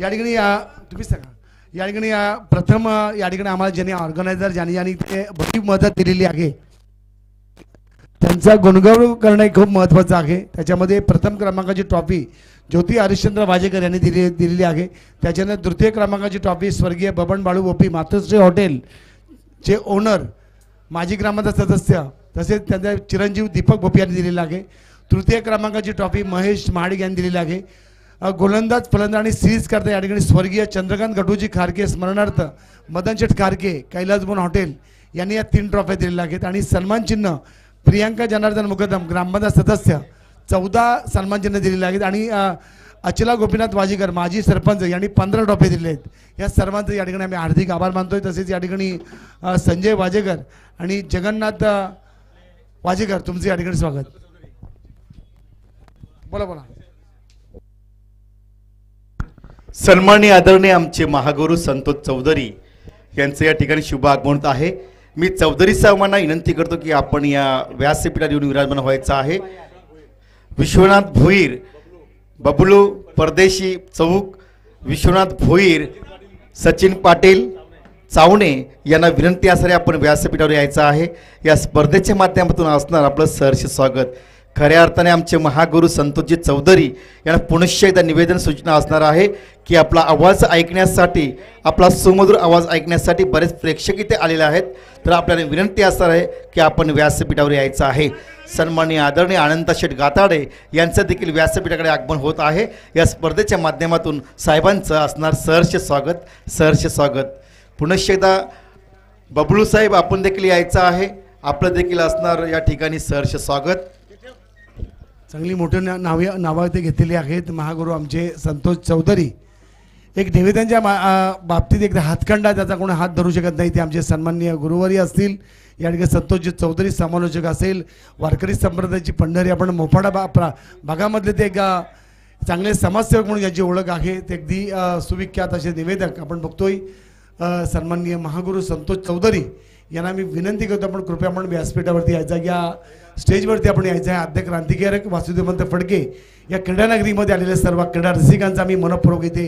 या ठिकाणी तुम्ही सांगा. या ठिकाणी प्रथम या ठिकाणी आम्हाला ज्यांनी ऑर्गनायझर ज्यांनी ते भरपूर मदत दिलेली आहे त्यांचा गुणगौरव करणं खूप महत्त्वाचं आहे. त्याच्यामध्ये प्रथम क्रमांकाची ट्रॉफी ज्योती हरिश्चंद्र वाजेकर यांनी दिलेली आहे. त्याच्यानंतर तृतीय क्रमांकाची ट्रॉफी स्वर्गीय बबन बाळू ओपी मातोश्री हॉटेलचे ओनर माजी ग्रामपंचायत सदस्य तसेच त्यांचा चिरंजीव दीपक भोपी यांनी दिलेला आहे. तृतीय क्रमांकाची ट्रॉफी महेश महाडिक यांनी दिलेली आहे. गोलंदाज फलंदाज आणि सिरीज करता या ठिकाणी स्वर्गीय चंद्रकांत गटूजी खारके स्मरणार्थ मदनशेठ खारके कैलासभवन हॉटेल यांनी या 3 ट्रॉफ्या दिलेल्या आहेत. आणि सन्मान चिन्ह प्रियांका जनार्दन मुकदम ग्रामपंचायत सदस्य 14 सन्मान चिन्ह दिलेले आहेत. आणि अचला गोपीनाथ वाजेकर माजी सरपंच यांनी 15 ट्रॉफी दिले आहेत. या सर्वांचं या ठिकाणी आम्ही हार्दिक आभार मानतोय. तसेच या ठिकाणी संजय वाजेकर आणि जगन्नाथ वाजेकर तुमचे या ठिकाणी स्वागत. बोला. सन्माननीय आदरणीय आमचे महागुरू संतोष चौधरी यांचं या ठिकाणी शुभ आगमन आहे. मी चौधरी साहेबांना विनंती करतो की आपण या व्यासपीठात येऊन विराजमान व्हायचं आहे. विश्वनाथ भोईर, बबलू परदेशी चौक, विश्वनाथ भोईर, सचिन पाटील चावणे यांना विनंती असणारे आपण व्यासपीठावर यायचं आहे. या स्पर्धेच्या माध्यमातून असणार आपलं सहर्ष स्वागत. खऱ्या अर्थाने आमचे महागुरू संतोषजी चौधरी यांना पुनश्च एकदा निवेदन सूचना असणार आहे की आपला आवाज ऐकण्यासाठी, आपला सुमधुर आवाज ऐकण्यासाठी बरेच प्रेक्षक इथे आलेले आहेत. तर आपल्याला विनंती असणार आहे की आपण व्यासपीठावर यायचं आहे. सन्माननीय आदरणीय अनंतशेठ गाताडे यांचं देखील व्यासपीठाकडे आगमन होत आहे. या स्पर्धेच्या माध्यमातून साहेबांचं असणार सहर्ष स्वागत. पुनश्च एकदा बबलू साहेब आपण देखील यायचं आहे. आपलं देखील असणार या ठिकाणी सहर्ष स्वागत. चांगली मोठी नावं ते घेतलेली आहेत. महागुरू आमचे संतोष चौधरी एक निवेदनच्या बाबतीत एकदा हातखंडा त्याचा कोणी हात धरू शकत नाही. ते आमचे सन्माननीय गुरुवारी असतील, या ठिकाणी संतोषजी चौधरी समालोचक असेल, वारकरी संप्रदायाची पंढरी आपण मोफाडा भागामधले ते एक चांगले समाजसेवक म्हणून ज्यांची ओळख आहे ते अगदी सुविख्यात असे निवेदक आपण बघतोय. सन्माननीय महागुरू संतोष चौधरी यांना मी विनंती करतो आपण कृपया आपण व्यासपीठावरती यायचा, या स्टेजवरती आपण यायचं आहे. आद्य क्रांतिकारक वासुदेवंत फडके या क्रीडानगरीमध्ये आलेल्या सर्व क्रीडा रसिकांचा मी मनपूर्वक इथे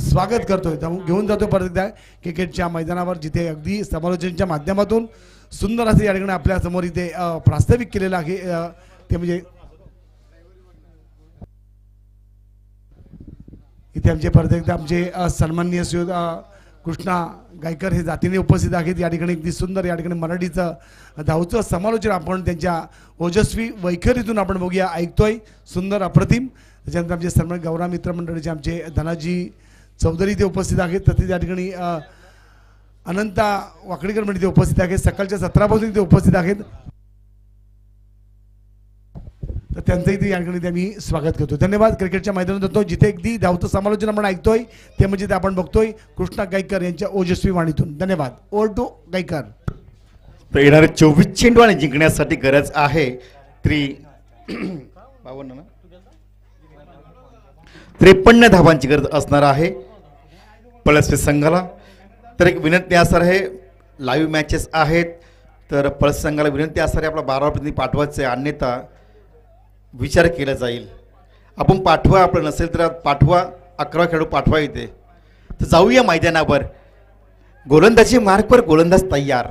स्वागत करतोय. घेऊन जातो परत एकदा क्रिकेटच्या मैदानावर, जिथे अगदी समालोचनाच्या माध्यमातून सुंदर असे या ठिकाणी आपल्यासमोर इथे प्रास्ताविक केलेलं आहे. ते म्हणजे इथे आमचे परत एकदा आमचे सन्माननीय श्री कृष्णा गायकर हे जातीने उपस्थित आहेत. या ठिकाणी अगदी सुंदर या ठिकाणी मराठीचं धावचं समालोचन आपण त्यांच्या ओजस्वी वैखरीतून आपण बघूया, ऐकतोय. सुंदर अप्रतिम. त्याच्यानंतर आमचे सन्मान गौरव मित्र मंडळीचे आमचे धनाजी चौधरी ते उपस्थित आहेत. तसेच या ठिकाणी अनंता वाकडीकर मंडळी ते उपस्थित आहेत. सकाळच्या 17 ते उपस्थित आहेत. तर त्यांचंही ते या ठिकाणी आम्ही स्वागत करतो. धन्यवाद. क्रिकेटच्या मैदानात होतो जिथे अगदी धावतं समालोचन आपण ऐकतोय ते म्हणजे ते आपण बघतोय कृष्णा गायकर यांच्या ओजस्वी वाणीतून. धन्यवाद. Over to Gaikar. तर येणारे 24 चेंडू आणि जिंकण्यासाठी गरज आहे 52 ना 53 धावांची गरज असणार आहे पळसपे संघाला. तर एक विनंती असणार आहे, लाईव्ह मॅचेस आहेत तर पळस संघाला विनंती असणार आहे आपला 12 प्रतिनिधी पाठवायचं आहे, अन्यथा विचार केला जाईल. आपण पाठवा, आपलं नसेल तर पाठवा, 11 खेळाडू पाठवा इथे. तर जाऊया मैदानावर. गोलंदाजी मार्कवर गोलंदाज तयार.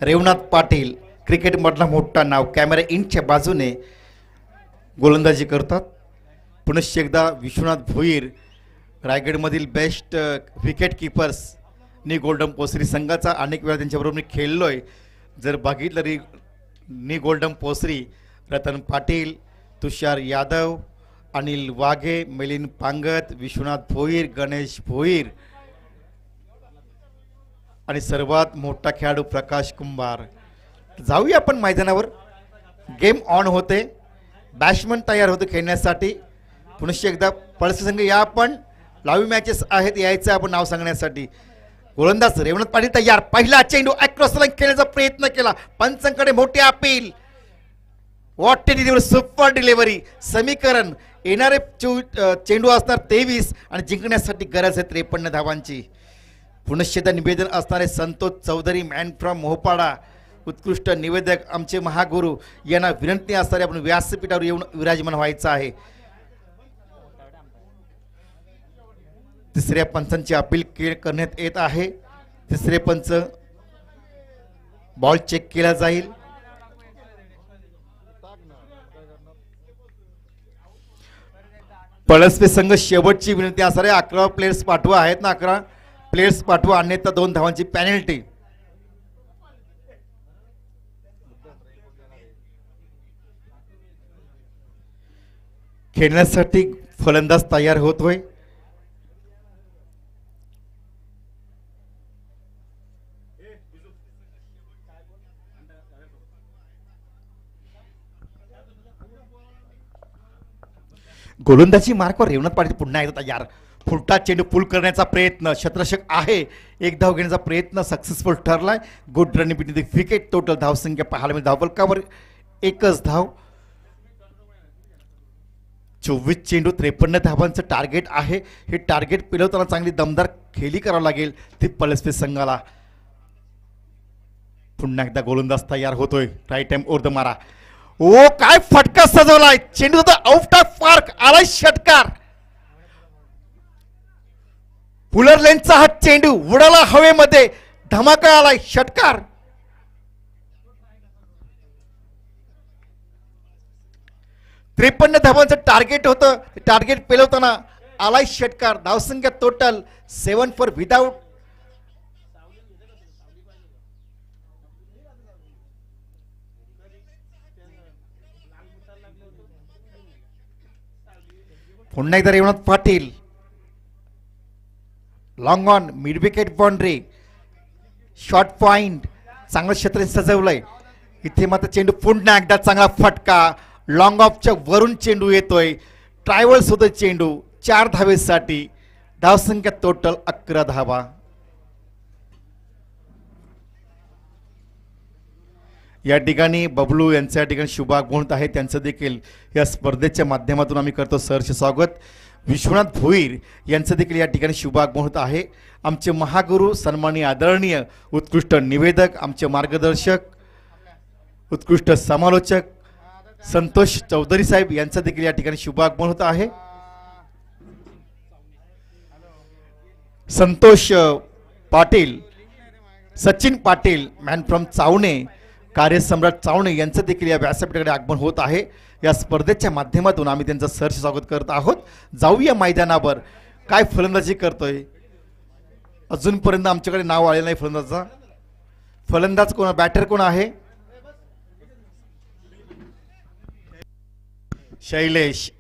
रेवनाथ पाटील क्रिकेटमधला मोठा नाव, कॅमेरा इंचच्या बाजूने गोलंदाजी करतात. पुनश्च एकदा विश्वनाथ भोईर, रायगडमधील बेस्ट विकेट कीपर्स नी गोल्डन पोसरी संघाचा अनेक वेळा त्यांच्याबरोबर मी खेळलोय. जर बघितलं नी गोल्डन पोसरी, रतन पाटील, तुषार यादव, अनिल वाघे, मिलिंद पांगत, विश्वनाथ भोईर, गणेश भोईर आणि सर्वात मोठा खेळाडू प्रकाश कुंभार. जाऊया आपण मैदानावर. गेम ऑन होते, बॅट्समन तयार होते खेळण्यासाठी. पुनश्च एकदा पळस संघ या, आपण लाईव्ह मॅचेस आहेत, यायचं आपण नाव सांगण्यासाठी. गोलंदाज रेवनाथ पाटील तयार. पहिला चेंडू अक्रॉस लाईन खेळण्याचा प्रयत्न केला, पंचांकडे मोठी appeal. What delivery, super delivery. समीकरण येणारे चेंडू असणार 23 आणि जिंकण्यासाठी गरज आहे 53 धावांची. पुनश्च निवेदन असणारे संतोष चौधरी, मॅन फ्रॉम मोहपाडा, उत्कृष्ट निवेदक आमचे महागुरु, यांना विनंती असणारे आपण व्यासपीठावर येऊन विराजमान व्हायचं आहे. तिसऱ्या पंचांची अपील करण्यात येत आहे. तिसरे पंच बॉल चेक केला जाईल. पळसपे संघ शेवटची विनंती असणार आहे, 11 प्लेयर्स पाठवा, आहेत ना 11 प्लेयर्स पाठवा, अन्यथा 2 धावांची पॅनल्टी. खेळण्यासाठी फलंदाज तयार होतोय. गोलंदाजी मार्कवर रेवनाथ पाटील पुन्हा एकदा तयार. फुलटा चेंडू पुल करण्याचा प्रयत्न, क्षेत्ररक्षक आहे, एक धाव घेण्याचा प्रयत्न सक्सेसफुल ठरलाय. Good running between the wicket. Total धावसंख्या पाहायला मिळते धावफलकावर एकच धाव. 24 चेंडू 53 धावांचं टार्गेट आहे. हे टार्गेट पेलवताना चांगली दमदार खेळी करावं लागेल ती पळसपे संघाला. पुन्हा एकदा गोलंदाज तयार होतोय. राईट टाइम ओर द मारा. ओ काय फटका सजवलाय, चेंडू आउट ऑफ पार्क, आलाय षटकार. पुलर लेनचा हा चेंडू उडाला हवेमध्ये, धमाका आलाय, षटकार. त्रेपन्न धावांचं टार्गेट होतं, टार्गेट पेलवताना आलाय षटकार. धावसंख्या टोटल 7 फॉर विदाउट. पुन्हा एकदा Revnath Patil, long on, mid wicket boundary, short point, चांगलं क्षेत्र सजवलंय. इथे मात्र चेंडू पुन्हा एकदा चांगला फटका, लॉंग ऑफच्या वरून चेंडू येतोय, ट्रायव्हल्स होतोय चेंडू 4 धावेसाठी. धावसंख्या टोटल 11 धावा. या ठिकाणी बबलू यांच्या ठिकाणी शुभागमन आहे, त्यांचं देखील या स्पर्धेच्या माध्यमातून आम्ही करतो सहर्ष स्वागत. विश्वनाथ भोईर यांचं देखील या ठिकाणी शुभागमन होत आहे. आमचे महागुरु, सन्माननीय आदरणीय उत्कृष्ट निवेदक, आमचे मार्गदर्शक, उत्कृष्ट समालोचक संतोष चौधरी साहेब यांचं देखील या ठिकाणी शुभागमन होत आहे. संतोष पाटील, सचिन पाटील, मॅन फ्रॉम चावणे, कार्यसम्राट चावणे यांचं देखील या व्यासपीठाकडे आगमन होत आहे. या स्पर्धेच्या माध्यमातून आम्ही त्यांचं सहर्ष स्वागत करत आहोत. जाऊया मैदानावर. काय फलंदाजी करतोय, अजूनपर्यंत आमच्याकडे नाव आलेलं नाही फलंदाजाचा. फलंदाज कोण, बॅटर कोण आहे? शैलेश,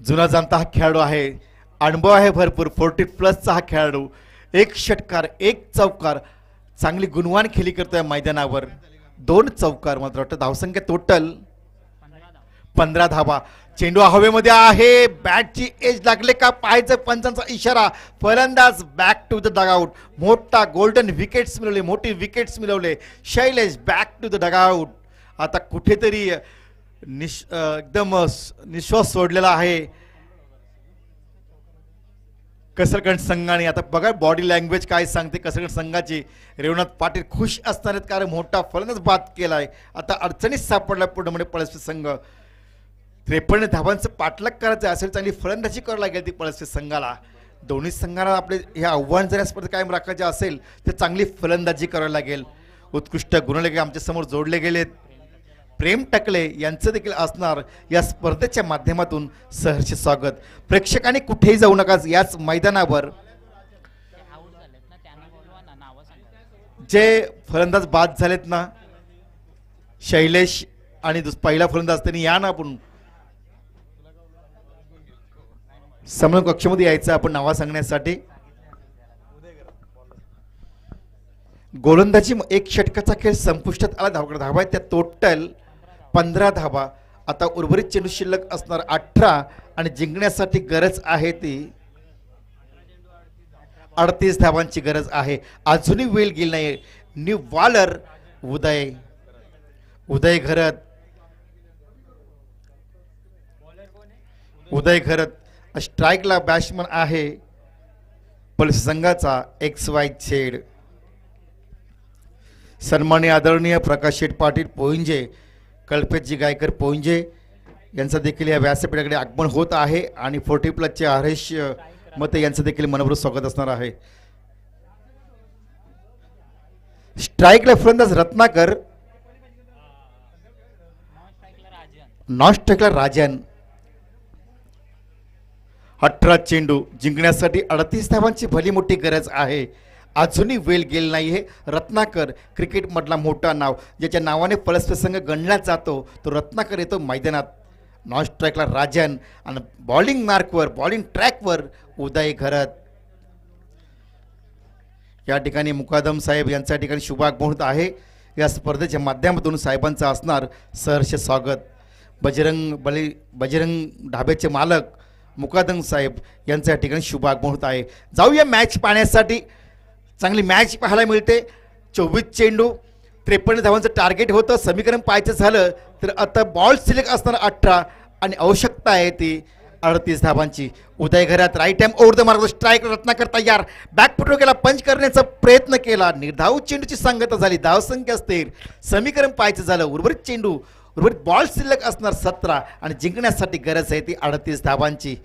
जुना जाणता हा खेळाडू आहे, अनुभव आहे भरपूर, 40+ हा खेळाडू. एक षटकार, एक चौकार, चांगली गुणवान खेळी करतोय मैदानावर. 2 चौकार मात्र वाटतं. धावसंख्या टोटल 15 धावा. चेंडू हवेमध्ये आहे, बॅटची एज लागले का पाहायचं, पंचांचा इशारा. फलंदाज बॅक टू द डगआउट. मोठा गोल्डन विकेट्स मिळवले, मोठी विकेट्स मिळवले. Shailesh back to the dugout. आता कुठेतरी एकदम निश्वास सोडलेला आहे. कसरगंज संघाने आता बघा बॉडी लँग्वेज काय सांगते कसरगंज संघाची. रेवनाथ पाटील खुश असणार आहेत कारण मोठा फलंदाज बाद केलाय. आता अडचणीत सापडला पूर्ण म्हणजे पळसपे संघ. 53 धावांचं पाठलाग करायचं असेल चांगली फलंदाजी करायला लागेल ती पळसपे संघाला. दोन्ही संघाला आपले हे आव्हान जर या स्पर्धेत कायम राखायचे असेल तर चांगली फलंदाजी करावी लागेल. उत्कृष्ट गुणलेखे आमच्या समोर जोडले गेलेत. प्रेम टकले यांचं देखील असणार या स्पर्धेच्या माध्यमातून सहर्ष स्वागत. प्रेक्षकांनी कुठेही जाऊ नका याच मैदानावर. जे फलंदाज बाद झालेत ना शैलेश आणि पहिला फलंदाज त्यांनी या ना आपण समोर कक्षामध्ये यायचं आपण नावा सांगण्यासाठी. गोलंदाजी एक षटकाचा खेळ संपुष्टात आला. धावा आहेत त्या टोटल 15 धावा. आता उर्वरित चेंडू शिल्लक असणार 18 आणि जिंकण्यासाठी गरज आहे ती 38 धावांची गरज आहे. अजूनही वेळ गेली नाही. न्यू बॉलर उदय घरत स्ट्राईकला बॅट्समन आहे पळस संघाचा XYZ. सन्माननीय आदरणीय प्रकाश शेठ पाटील पोईंजे कल्पेशजी गायकर पोईंजे यांचं देखील या व्यासपीठाकडे आगमन होत आहे आणि 40+ हरेश मते यांचं देखील मनपूर्वक स्वागत असणार आहे. स्ट्राईकला फलंदाज रत्नाकर, नॉन स्ट्राईकला राजन. 18 चेंडू जिंकण्यासाठी 38 धावांची भली मोठी गरज आहे. अजूनही वेळ गेली नाही आहे. रत्नाकर क्रिकेटमधला मोठा नाव ज्याच्या नावाने पळसपे संघ गणला जातो तो रत्नाकर येतो मैदानात. नॉन स्ट्राईकला राजन आणि बॉलिंग मार्कवर बॉलिंग ट्रॅकवर उदय घरत. या ठिकाणी मुकादम साहेब यांच्या ठिकाणी शुभागमन आहे. या स्पर्धेच्या माध्यमातून साहेबांचं असणार सहर्ष स्वागत. बजरंग ढाब्याचे मालक मुकादम साहेब यांच्या ठिकाणी शुभागमन होत आहे. जाऊया मॅच पाहण्यासाठी. चांगली मॅच पाहायला मिळते. 24 चेंडू 53 धावांचं टार्गेट होतं. समीकरण पाहायचं झालं तर आता बॉल सिलेक्ट असणार 18 आणि आवश्यकता आहे ती 38 धावांची. Uday Gharat right hand over the mark strike. Ratnakar तयार. बॅकफुटवर केला पंच करण्याचा प्रयत्न केला. निर्धाव चेंडूची सांगता झाली. धावसंख्या स्थिर. समीकरण पाहायचं झालं उर्वरित बॉल शिल्लक असणार 17 आणि जिंकण्यासाठी गरज आहे ती 38 धावांची.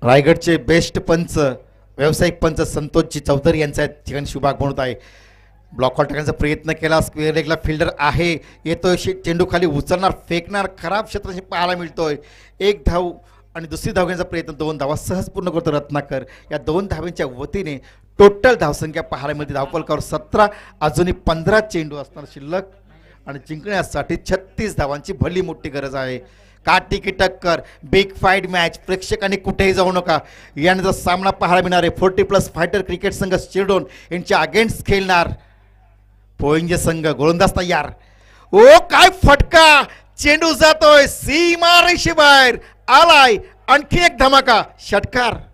रायगडचे बेस्ट पंच व्यावसायिक पंच संतोषजी चौधरी यांच्या ठिकाणी शुभागमन होत आहे. ब्लॉकआउट टाकण्याचा प्रयत्न केला. स्क्वेअर लेगला फिल्डर आहे. येतोय चेंडू खाली उचलणार फेकणार खराब क्षेत्राशी पाहायला मिळतोय. 1 धाव आणि दुसरी धाव घेण्याचा प्रयत्न 2 धावा सहज पूर्ण करतो रत्नाकर. या 2 धावांच्या वतीने टोटल धावसंख्या पाहायला मिळते. धावफलकावर 17. अजूनही 15 चेंडू असणार शिल्लक आणि जिंकण्यासाठी 36 धावांची भली मोठी गरज आहे. काटी की टक्कर बिग फाईट मॅच. प्रेक्षकांनी कुठेही जाऊ नका. यानंतर सामना पाहायला मिळणार आहे 40+ फायटर क्रिकेट संघ शिरडोन यांच्या अगेन्स्ट खेळणार पोईंजे संघ. गोलंदाज तयार. ओ काय फटका. चेंडू जातोय सीमा रेषेबाहेर आलाय. आणखी एक धमाका षटकार.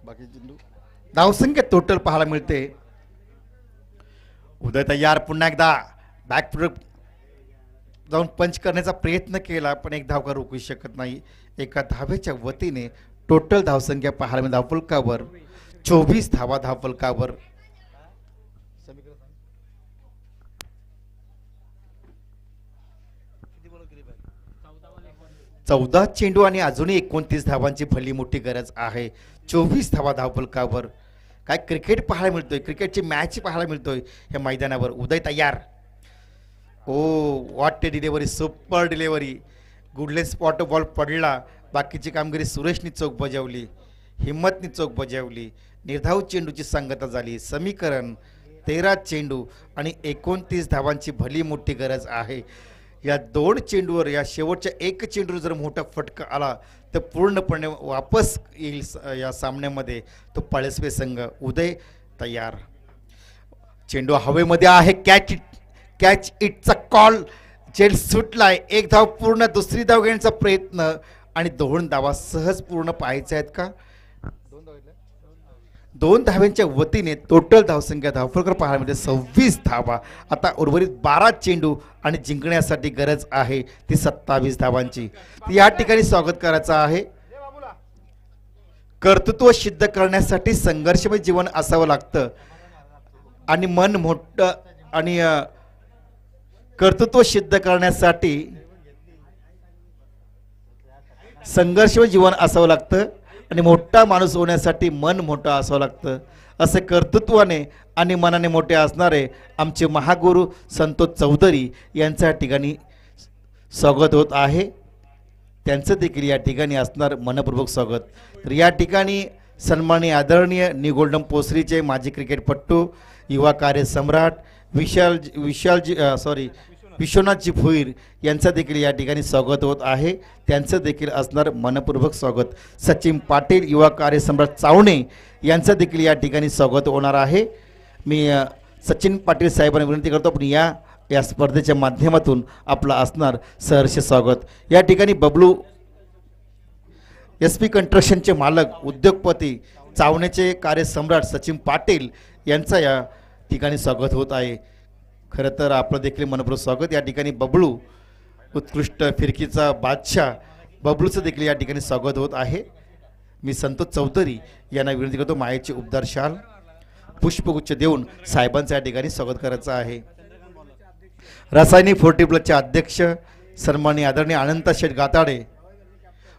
बाकी चेंडू धावसंख्या टोटल पाहायला मिळते. उदय तयार. पुन्हा एकदा बॅकफुट जाऊन पंच करण्याचा प्रयत्न केला पण एक धाव का रोखू शकत नाही. एका धावेच्या वतीने टोटल धावसंख्या पाहायला मिळते. धावफलकावर 24 धावा. धावफलकावर 14 चेंडू आणि अजूनही 29 धावांची भली मोठी गरज आहे. 24 धावा धावफलकावर. काय क्रिकेट पाहायला मिळतोय. क्रिकेटची मॅच पाहायला मिळतोय ह्या मैदानावर. उदय तयार. Oh what a delivery. Super delivery. Good length spot ball पडला. बाकीची कामगिरी सुरेशनी चौक बजावली. हिम्मतनी चौक बजावली. निर्धाव चेंडूची सांगता झाली. समीकरण 13 चेंडू आणि 29 धावांची भली मोठी गरज आहे. या 2 चेंडूवर या शेवटच्या 1 चेंडूवर जर मोठा फटका आला तर पूर्णपणे वापस येईल या सामन्यामध्ये तो पळसवे संघ. उदय तयार. चेंडू हवेमध्ये आहे. कॅच इटचा कॉल. चेंडू सुटलाय. 1 धाव पूर्ण. दुसरी धाव घेण्याचा प्रयत्न आणि 2 धावा सहज पूर्ण पाहायच्या आहेत का? 2 धाव्यांच्या वतीने टोटल धावसंख्या धावफलकर पाहायला मिळते 26 धावा. आता उर्वरित 12 चेंडू आणि जिंकण्यासाठी गरज आहे ती 27 धावांची. या ठिकाणी स्वागत करायचं आहे. कर्तृत्व सिद्ध करण्यासाठी संघर्षमय जीवन असावं लागतं आणि मन मोठं आणि कर्तृत्व सिद्ध करण्यासाठी संघर्षमय जीवन असावं लागतं आणि मोठा माणूस होण्यासाठी मन मोठं असावं लागतं. असे कर्तृत्वाने आणि मनाने मोठे असणारे आमचे महागुरु संतोष चौधरी यांच्या ठिकाणी स्वागत होत आहे. त्यांचं देखील या ठिकाणी असणार मनपूर्वक स्वागत. तर या ठिकाणी सन्माननीय आदरणीय निगोल्डम पोसरीचे माजी क्रिकेटपटू, युवा कार्य सम्राट विश्वनाथजी भोईर यांचं देखील या ठिकाणी स्वागत होत आहे. त्यांचं देखील असणार मनपूर्वक स्वागत. सचिन पाटील, युवा कार्य सम्राट चावणे यांचं देखील या ठिकाणी स्वागत होणार आहे. मी सचिन पाटील साहेबांना विनंती करतो आपण या स्पर्धेच्या माध्यमातून आपलं असणार सहर्ष स्वागत. या ठिकाणी बबलू SP कंस्ट्रक्शनचे मालक, उद्योगपती, चावणेचे कार्यसम्राट सचिन पाटील यांचं या ठिकाणी स्वागत होत आहे. खरं तर आपलं देखील मनपूर्वक स्वागत. या ठिकाणी बबलू, उत्कृष्ट फिरकीचा बादशाह, बबलूचं देखील या ठिकाणी स्वागत होत आहे. मी संतोष चौधरी यांना विनंती करतो मायेचे उबदार शाल पुष्पगुच्छ देऊन साहेबांचं या ठिकाणी स्वागत करायचं आहे. रासायनिक 40+ अध्यक्ष सन्माननीय आदरणीय अनंत शेठ गाताडे,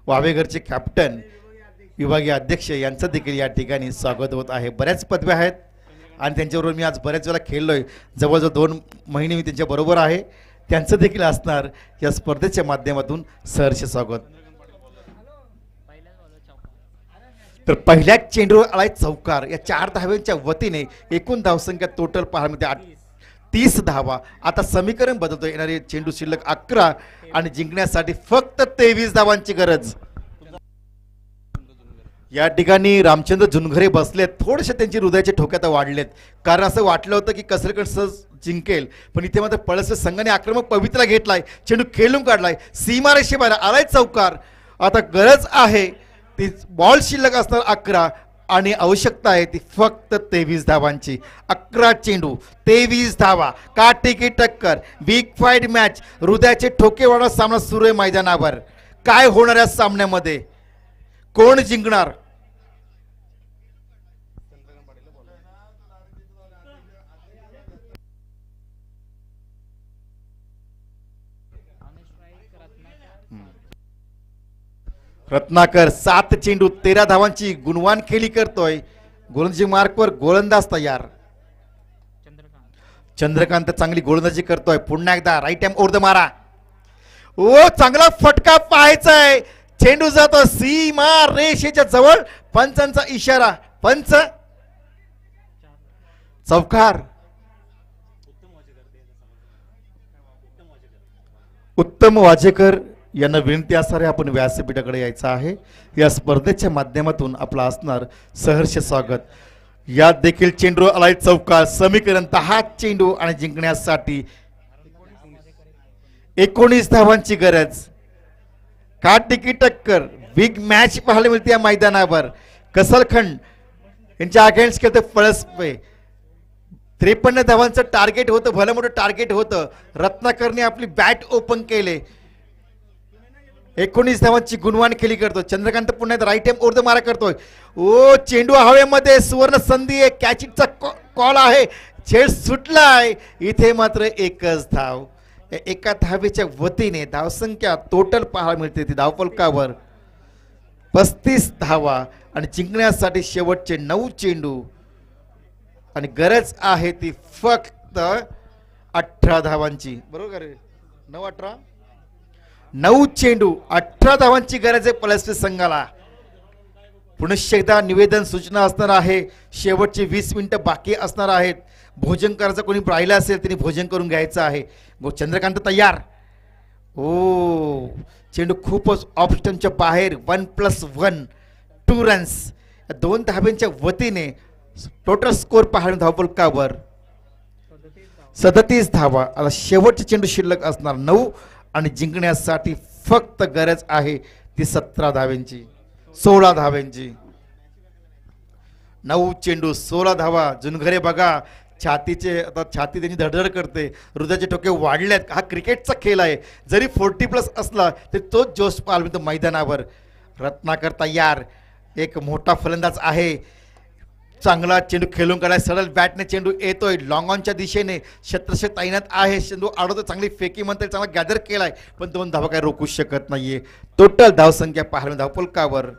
वावेघरचे कॅप्टन, विभागीय अध्यक्ष यांचं देखील या ठिकाणी स्वागत होत आहे. बऱ्याच पदव्या आहेत आणि त्यांच्याबरोबर मी आज बऱ्याच वेळा खेळलो आहे. जवळजवळ 2 महिने मी त्यांच्याबरोबर आहे. त्यांचं देखील असणार या स्पर्धेच्या माध्यमातून सहर्ष स्वागत. तर पहिल्या चेंडूवर आलाय चौकार. या 4 धाव्यांच्या वतीने एकूण धावसंख्या टोटल पाहायला मिळते 30 धावा. आता समीकरण बदलतो. येणारे चेंडू शिल्लक 11 आणि जिंकण्यासाठी फक्त 23 धावांची गरज. या ठिकाणी रामचंद्र झुनघरे बसलेत. थोडेसे त्यांची हृदयाचे ठोके आता वाढलेत, कारण असं वाटलं होतं की कसरकट सहज जिंकेल, पण इथे मात्र पळसवे संघाने आक्रमक पवित्रा घेतलाय. चेंडू खेळून काढलाय. सीमारेषेबाहेर आलाय चौकार. आता गरज आहे ती बॉल शिल्लक असणार 11 आणि आवश्यकता आहे ती फक्त 23 धावांची. 11 चेंडू 23 धावा. काटेकी टक्कर, बिग फाईट मॅच. हृदयाचे ठोके वाढत सामना सुरू आहे मैदानावर. काय होणार या सामन्यामध्ये? कोण जिंकणार? रत्नाकर 7 चेंडू 13 धावांची गुणवान खेळी करतोय. गोलंदाजी मार्कवर गोलंदाज तयार. चंद्रकांत चांगली गोलंदाजी करतोय. पुन्हा एकदा राईट हँड ओव्हर द मारा. ओ, चांगला फटका पाहायचा आहे. चेंडू जातो सीमा रेषेच्या जवळ. पंचांचा इशारा. पंच चौकार. उत्तम वाजेकर यांना विनंती असणार आहे आपण व्यासपीठाकडे यायचं आहे. या स्पर्धेच्या माध्यमातून आपला असणार सहर्ष स्वागत. यात देखील चेंडू आलाय चौकार. समीकरण 10 चेंडू आणि जिंकण्यासाठी 19 धावांची गरज. काटेकी टक्कर, बिग मॅच पाहायला मिळते या मैदानावर. कसलखंड यांच्या अगेन्स्ट खेळते पळसवे. 53 धावांचं टार्गेट होतं, भलं मोठं टार्गेट होतं. रत्नाकरने आपली बॅट ओपन केले. 19 धावांची गुणवान खेळी करतो. चंद्रकांत पुन्हा राईट हँड ओव्हर द मारा करतोय. ओ, चेंडू हवेमध्ये. सुवर्ण संधी आहे. कॅचिंगचा कॉल आहे. खेळ सुटलाय. इथे मात्र एकच धाव. एका धावेच्या वतीने धावसंख्या टोटल पाहायला मिळते ती धावफलकावर 35 धावा आणि जिंकण्यासाठी शेवटचे 9 चेंडू आणि गरज आहे ती फक्त 18 धावांची. बरोबर, 9-18 9 चेंडू 18 धावांची गरज आहे पळसवे संघाला. पुनश्च एकदा निवेदन सूचना असणार आहे. शेवटचे 20 मिनिटं बाकी असणार आहेत. भोजन करायचं कोणी राहिलं असेल त्यांनी भोजन करून घ्यायचं आहे. चंद्रकांत तयार. ओ चेंडू खूपच ऑप्शनच्या बाहेर 1+1 2 रन्स. दोन धाब्यांच्या वतीने टोटल स्कोर पाहायला धावफलकावर 37 धावा. आता शेवटचे चेंडू शिल्लक असणार 9 आणि जिंकण्यासाठी फक्त गरज आहे ती 17 धाव्यांची 16 धाव्यांची. 9 चेंडू 16 धावा. जुनघरे बघा छातीचे आता छाती त्यांची धडधड करते, हृदयाचे ठोके वाढलेत. हा क्रिकेटचा खेळ आहे. जरी 40+ असला तरी तोच जोश पाहायला मिळतो मैदानावर. रत्नाकर तयार. एक मोठा फलंदाज आहे. चांगला चेंडू खेळून काढाय सरळ बॅटने चेंडू येतोय लॉंग ऑनच्या दिशेने. शत्रक्षक तैनात आहे. चेंडू अडवतो. चांगली फेकी म्हणते, चांगला गॅदर केलाय पण 2 धावा काय रोखू शकत नाहीये. टोटल धावसंख्या पाहायला धावफलकावर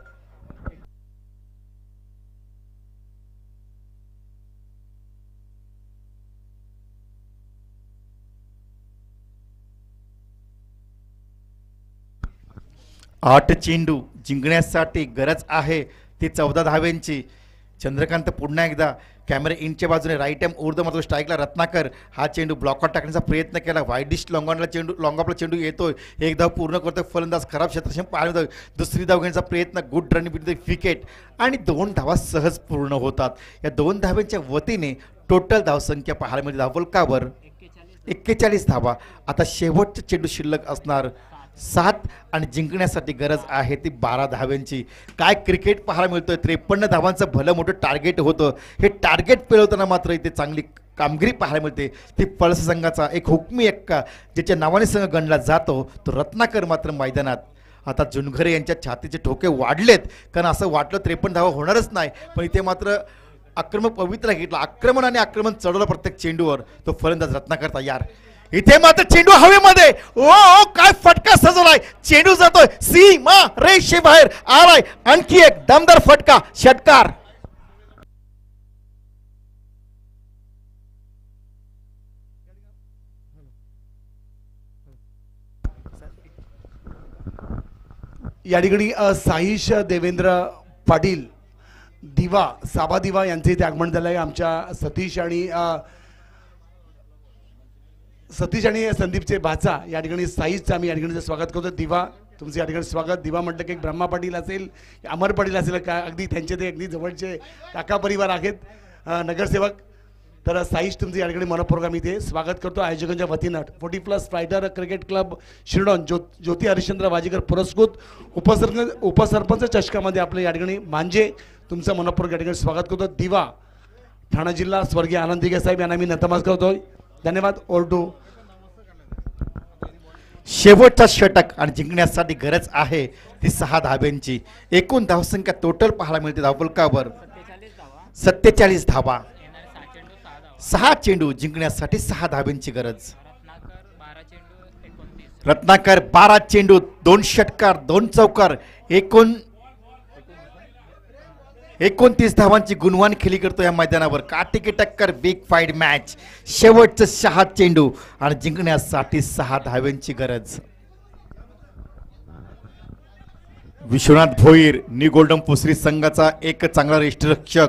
8 चेंडू. जिंकण्यासाठी गरज आहे ती 14 धाव्यांची. चंद्रकांत पुन्हा एकदा कॅमेरा इनच्या बाजूने राईट हँड ऊर्ध्व मात्र स्ट्राईकला रत्नाकर. हा चेंडू ब्लॉकआउट टाकण्याचा प्रयत्न केला. वाईडिश लॉंगॉनला चेंडू लॉंगॉपला चेंडू येतोय. एक धाव पूर्ण करतोय फलंदाज. खराब क्षेत्रक्षम पाहिलं. दुसरी धाव घेण्याचा प्रयत्न. गुड रन विथ विकेट आणि 2 धावा सहज पूर्ण होतात. या 2 धाव्यांच्या वतीने टोटल धावसंख्या पाहायला मिळते धावफलकावर 41 धावा. आता शेवटचे चेंडू शिल्लक असणार 7 आणि जिंकण्यासाठी गरज आहे ती 12 धाव्यांची. काय क्रिकेट पाहायला मिळतोय. 53 धावांचं भलं मोठं टार्गेट होतं. हे टार्गेट पेलवताना मात्र इथे चांगली कामगिरी पाहायला मिळते ती पळस संघाचा. एक हुकमी एक्का ज्याच्या नावाने संघ गणला जातो तो रत्नाकर मात्र मैदानात. आता जुनघरे यांच्या छातीचे ठोके वाढलेत कारण असं वाटलं 53 धावा होणारच नाही पण इथे मात्र आक्रमक पवित्र घेतला. आक्रमण आणि आक्रमण चढवलं प्रत्येक चेंडूवर. तो फलंदाज रत्नाकर तयार. इथे मात्र चेंडू हवेमध्ये. ओ काय फटका सजवलाय. चेंडू जातोय सीमा रेषे बाहेर आलाय. आणखी एक दमदार फटका षटकार. या ठिकाणी साईश देवेंद्र पाटील दिवा साबा दिवा यांचे इथे आगमन झालं आहे. आमच्या सतीश आणि संदीपचे भाचा या ठिकाणी साईजचं आम्ही या ठिकाणी स्वागत करतो. दिवा तुमचं या ठिकाणी स्वागत. दिवा म्हटलं की एक ब्रह्मा पाटील असेल अमर पाटील असेल का अगदी त्यांचे ते अगदी जवळचे काका परिवार आहेत नगरसेवक. तर साईज तुमचं या ठिकाणी मनपूर्वक आम्ही इथे स्वागत करतो आयोजकांच्या वतीनं. 40+ फायटर क्रिकेट क्लब शिरडॉन ज्योती हरिश्चंद्र वाजीकर पुरस्कृत उपसरपंच चषकामध्ये आपलं या ठिकाणी मांजे तुमचं मनपूर्वक या ठिकाणी स्वागत करतो. दिवा ठाणा जिल्हा स्वर्गीय आनंद दिघे साहेब यांना मी नतमस्कार करतोय. धन्यवाद. ओरडू शेवटचा षटक आणि जिंकण्यासाठी गरज आहे ती 6 धाब्यांची. एकूण धावसंख्या टोटल पाहायला मिळते धावफलकावर 47 धावा. 6 चेंडू जिंकण्यासाठी 6 धाब्यांची गरज. रत्नाकर 12 चेंडू 2 षटकार 2 चौकार एकूण 29 धावांची गुणवान खेळी करतो या मैदानावर. काटेकी टक्कर बिग फाईट मॅच. शेवटचं 6 चेंडू आणि जिंकण्यासाठी 6 धाव्यांची गरज. विश्वनाथ भोईर न्यू गोल्डन पोसरी संघाचा एक चांगला यष्टिरक्षक.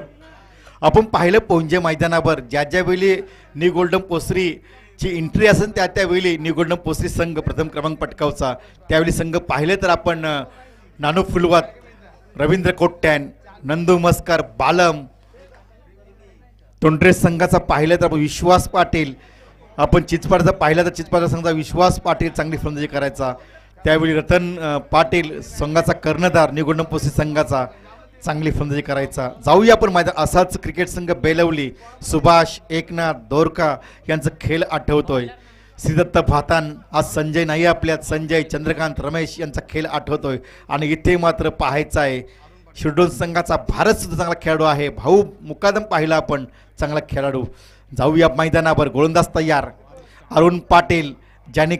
आपण पाहिलं पोंजे मैदानावर ज्या ज्यावेळी न्यू गोल्डन पोसरीची एंट्री असेल त्यावेळी न्यू गोल्डन पोसरी संघ प्रथम क्रमांक पटकावचा. त्यावेळी संघ पाहिले तर आपण नानू फुलवात, रवींद्र कोट्ट्यान, नंदू मस्कर, बालम. तोंडरे संघाचा पाहिलं तर विश्वास पाटील. आपण चिचपाडचा पाहिलं तर चिचपाडचा संघाचा विश्वास पाटील चांगली फलंदाजी करायचा. त्यावेळी रतन पाटील संघाचा कर्णधार न्यू गोल्डन पोसरी संघाचा चांगली फलंदाजी करायचा. जाऊया आपण मैदान. असाच क्रिकेट संघ बेलवली सुभाष एकनाथ दोरका यांचा खेळ आठवतोय. श्रीदत्त भातान आज संजय नाही आपल्यात. संजय चंद्रकांत रमेश यांचा खेळ आठवतोय. आणि इथे मात्र पाहायचा आहे शिरडोन संघाचा भारत सुद्धा चांगला खेळाडू आहे. भाऊ मुकादम पाहिला आपण चांगला खेळाडू. जाऊया मैदानावर. गोलंदाज तयार. अरुण पाटील ज्याने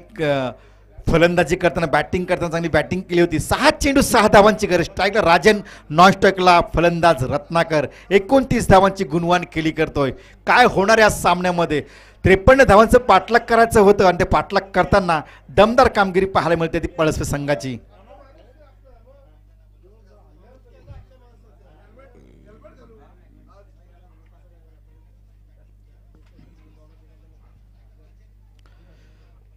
फलंदाजी करताना बॅटिंग करताना चांगली बॅटिंग केली होती. 6 चेंडू 6 धावांची गरज. स्ट्राईकला राजन, नॉन स्ट्राईकला फलंदाज रत्नाकर. 29 धावांची गुणवान केली करतोय. काय होणार या सामन्यामध्ये. 53 धावांचं पाठलाग करायचं होतं आणि ते पाठलाग करताना दमदार कामगिरी पाहायला मिळते ती पळसवे संघाची.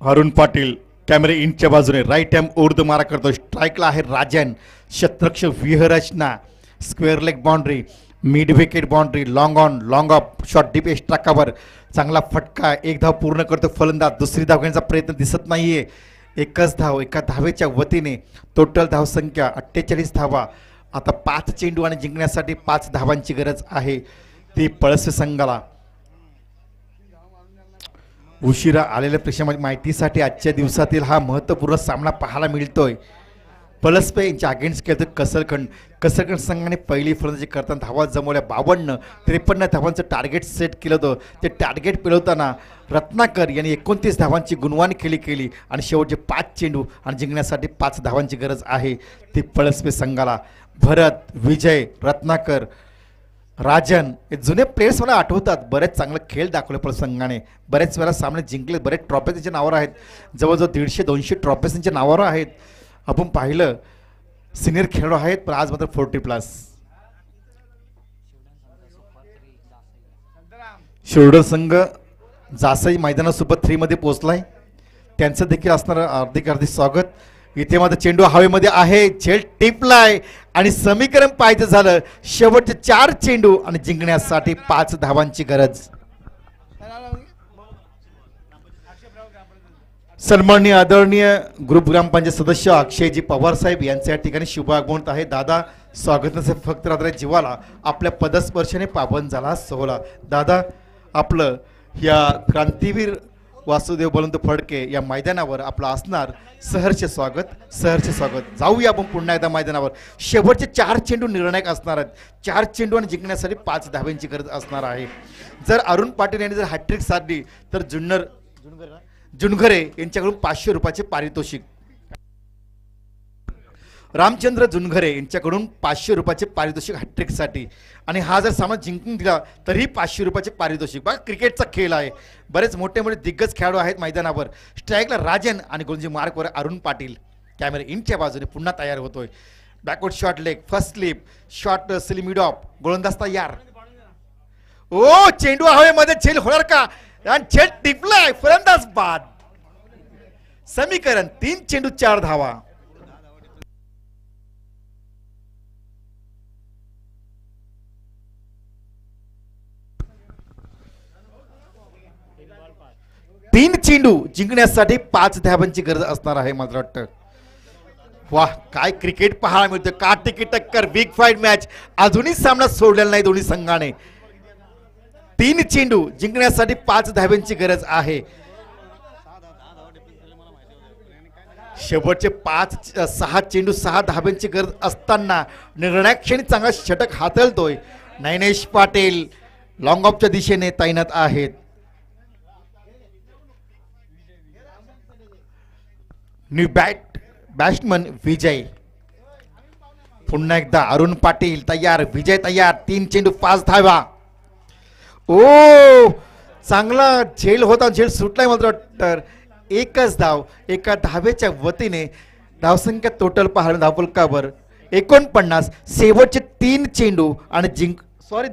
अरुण पाटील कॅमेरे इंटच्या बाजूने राईट हॅम उर्द मारा करतो. स्ट्राईकला आहे राजन. शतरक्ष व्यूहरचना. Square leg boundary, mid wicket boundary, long on long of, shot deep extra cover. चांगला फटका. एक धाव पूर्ण करतो फलंदाज. दुसरी धाव घेण्याचा प्रयत्न दिसत नाहीये. एकच धाव एका धावेच्या वतीने. टोटल धावसंख्या 48 धावा. आता 5 चेंडू आणि जिंकण्यासाठी 5 धावांची गरज आहे. ती पळसवे संघाला. उशिरा आलेल्या प्रेक्षकांच्या माहितीसाठी आजच्या दिवसातील हा महत्त्वपूर्ण सामना पाहायला मिळतोय. पळसपे यांच्या अगेन्स्ट खेळतो कसरखंड संघाने पहिली फलंदाजी करताना धावा जमवल्या 52-53 धावांचं टार्गेट सेट केलं होतं. ते टार्गेट पेलवताना रत्नाकर यांनी 29 धावांची गुणवान खेळी केली आणि शेवटचे 5 चेंडू आणि जिंकण्यासाठी 5 धावांची गरज आहे ती पळसपे संघाला. भरत, विजय, रत्नाकर, राजन हे जुने प्लेयर्स मला आठवतात. बरेच चांगलं खेळ दाखवले पळस संघाने. बरेच वेळा सामने जिंकले. बरेच ट्रॉफी त्यांच्या नावावर आहेत. जवळजवळ 150-200 ट्रॉफीज त्यांच्या नावावर आहेत. आपण पाहिलं सिनियर खेळाडू आहेत पण आज मात्र 40+. शिरोडर संघ जासई मैदानासोबत 3 मध्ये पोहोचलाय. त्यांचं देखील असणार हार्दिक स्वागत. इथे मात्र चेंडू हवेमध्ये आहे. झेल टिपलाय आणि समीकरण पाहायचं झालं शेवटचे 4 चेंडू आणि जिंकण्यासाठी 5 धावांची गरज. सन्माननीय आदरणीय ग्रुप ग्रामपंचायत सदस्य अक्षयजी पवार साहेब यांचे या ठिकाणी शुभ आगमन आहे. दादा स्वागत नसेल फक्त रात्र जीवाला आपल्या पदस्पर्शाने पावन झाला सोहळा. दादा आपलं या क्रांतीवीर वासुदेव बळवंत फडके या मैदानावर आपलं असणार सहर्ष स्वागत. जाऊया आपण पुन्हा एकदा मैदानावर. शेवटचे 4 चेंडू निर्णायक असणार आहेत. 4 चेंडू आणि जिंकण्यासाठी 5 धाव्यांची गरज असणार आहे. जर अरुण पाटील यांनी जर हॅट्रिक साधली तर जुनघरे यांच्याकडून 500 रुपयाचे पारितोषिक. रामचंद्र जुनघरे यांच्याकडून 500 रुपयाचे पारितोषिक हॅट्रिकसाठी. आणि हा जर सामना जिंकून दिला तरीही 500 रुपयाचे पारितोषिक. बघा क्रिकेटचा खेळ आहे. बरेच मोठे मोठे दिग्गज खेळाडू आहेत मैदानावर. स्ट्राईकला राजन आणि गोलंदाजी मार्कवर अरुण पाटील. कॅमेरा इंटच्या बाजूने पुन्हा तयार होतोय. Backward shot leg, first slip, shot slip mid of, गोलंदाज तयार. ओ चेंडू हवेमध्ये झेल होणार का? आणि झेल टिपलाय, फलंदाज बाद. समीकरण 3 चेंडू 4 धावा. तीन चेंडू जिंकण्यासाठी 5 धावांची गरज असणार आहे. मात्र वाटतं वाह काय क्रिकेट पाहायला मिळतं. काटेकी टक्कर, बिग फाईट मॅच. अजूनही सामना सोडलेला नाही दोन्ही संघाने. 3 चेंडू जिंकण्यासाठी 5 धावांची गरज आहे. शेवटचे 6 चेंडू 6 धाब्यांची गरज असताना निर्णायक क्षणी चांगला षटक हाताळतोय. नयनेश पाटील लॉंग ऑफच्या दिशेने तैनात आहेत. न्यू बॅट्समन विजय. पुन्हा एकदा अरुण पाटील तयार, विजय तयार. 3 चेंडू 5 धावा. ओ चांगला झेल होता. झेल सुटलाय मात्र वाटतं. एकच धाव एका धावेच्या वतीने. धावसंख्या टोटल पाहायला धावफलकावर 49. शेवटचे 3 चेंडू आणि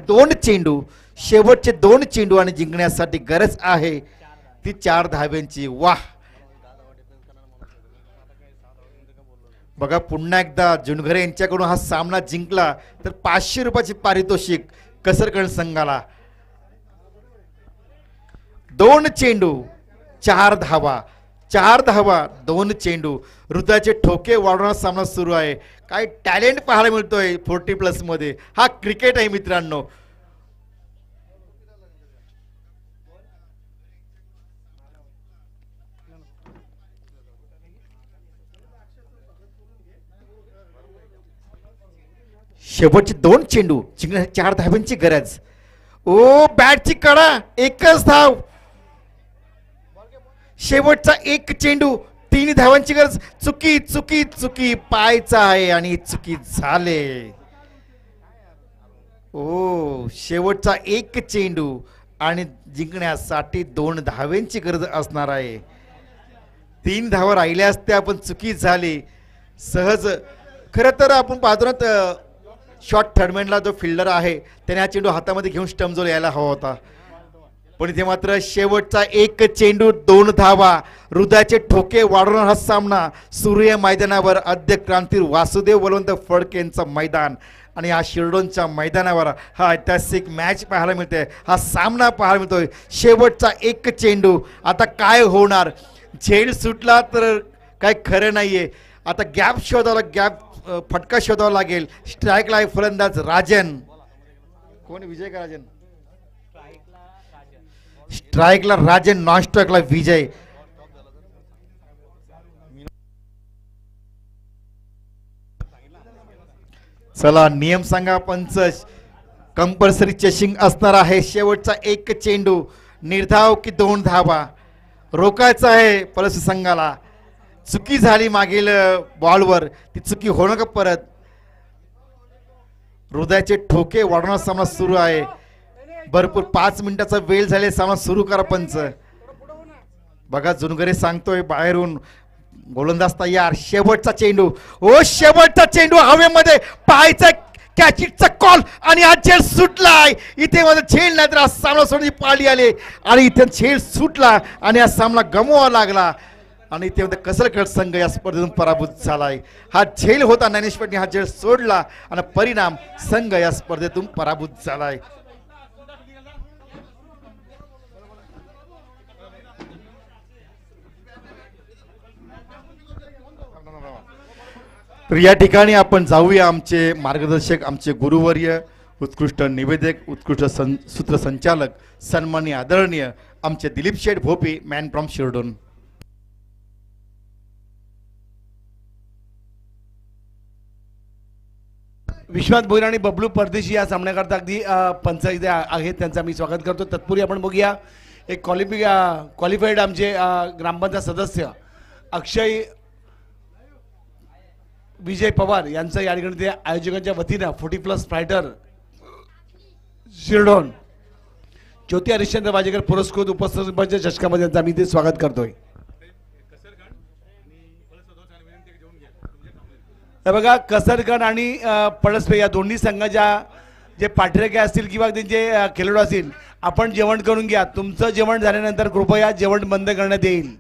2 चेंडू. शेवटचे 2 चेंडू आणि जिंकण्यासाठी गरज आहे ती 4 धाव्यांची. वाह बघा पुन्हा एकदा जुनघरे यांच्याकडून हा सामना जिंकला तर 500 रुपयाचे पारितोषिक कसरकण संघाला. 2 चेंडू 4 धावा. 4 धावा 2 चेंडू. हृदयाचे ठोके वाढवणारा सामना सुरू आहे. काय टॅलेंट पाहायला मिळतोय 40+ मध्ये. हा क्रिकेट आहे मित्रांनो. शेवटचे 2 चेंडू जिंकण्यासाठी 4 धाव्यांची गरज. ओ बॅटची कडा. एकच धाव. शेवटचा 1 चेंडू 3 धावांची गरज. चुकी पायचा आहे आणि चुकी झाले. ओ शेवटचा 1 चेंडू आणि जिंकण्यासाठी 2 धाव्यांची गरज असणार आहे. 3 धावा राहिल्या असत्या पण चुकी झाली सहज. खरं तर आपण पाहतो ना शॉर्ट थर्डमॅनला जो फिल्डर आहे त्याने हा चेंडू हातामध्ये घेऊन स्टंप जो यायला हवा होता. पण इथे मात्र शेवटचा एक चेंडू 2 धावा, हृदयाचे ठोके वाढवणार हा सामना. सूर्य मैदानावर आद्य क्रांती वासुदेव बलवंत फडके यांचं मैदान आणि या शिरडोनच्या मैदानावर हा ऐतिहासिक मॅच पाहायला मिळते, हा सामना पाहायला मिळतोय. शेवटचा एक चेंडू, आता काय होणार? झेल सुटला तर काय खरं नाहीये. आता गॅप शोधावा, गॅप फटका शोधावा लागेल. स्ट्राईकला आहे फलंदाज राजन. कोण? विजय का राजन? स्ट्राईकला राजन, नॉन स्ट्राईकला विजय. चला नियम सांगा पंच. कंपल्सरी चेसिंग असणार आहे. शेवटचा एक चेंडू, निर्धाव की 2 धावा, रोकायचा आहे परत संघाला. चुकी झाली मागील बॉलवर, ती चुकी होणं का परत? हृदयाचे ठोके वाढवणार सामना सुरू आहे. भरपूर 5 मिनिटाचा वेळ झाले, सामना सुरू करा पंच. बघा जुनगरे सांगतोय बाहेरून, गोलंदाज तयार. शेवटचा चेंडू, ओ शेवटचा चेंडू हवेमध्ये, पाहायचा कॅचिटचा कॉल आणि हा झेल सुटलाय. इथे मध्ये झेल नाही तर हा सामना सोडण्याची पाळी आली आणि इथे झेल सुटला आणि हा सामना गमवावा लागला. आणि इथे मध्ये कसरकट संघ या स्पर्धेतून पराभूत झालाय. हा झेल होता, ज्ञानेश्वरने हा झेल सोडला आणि परिणाम संघ या स्पर्धेतून पराभूत झालाय. तर या ठिकाणी आपण जाऊया आमचे मार्गदर्शक, आमचे गुरुवर्य, उत्कृष्ट निवेदक, उत्कृष्ट सूत्रसंचालक, सन्माननीय आदरणीय आमचे दिलीप शेठ भोपी, मॅन फ्रॉम शिरडोन. विश्वास भोईर आणि बबलू परदेशी या सामन्याकरता अगदी पंच इथे आहेत, त्यांचं मी स्वागत करतो. तत्पूर्वी आपण बघूया एक क्वालिफाईड आमचे ग्रामपंचायत सदस्य अक्षय विजय पवार यांचं या ठिकाणी आयोजकांच्या वतीनं 40+ फायटर शिरडोन ज्योती हरिश्चंद्र वाजेकर पुरस्कृत उपस्थित चषकामध्ये त्यांचं आम्ही ते स्वागत करतोय. हे बघा कसरगड आणि पळसपे या दोन्ही संघाच्या जे पाठीराखे असतील किंवा त्यांचे खेळाडू असतील, आपण जेवण करून घ्या. तुमचं जेवण झाल्यानंतर कृपया जेवण बंद करण्यात येईल.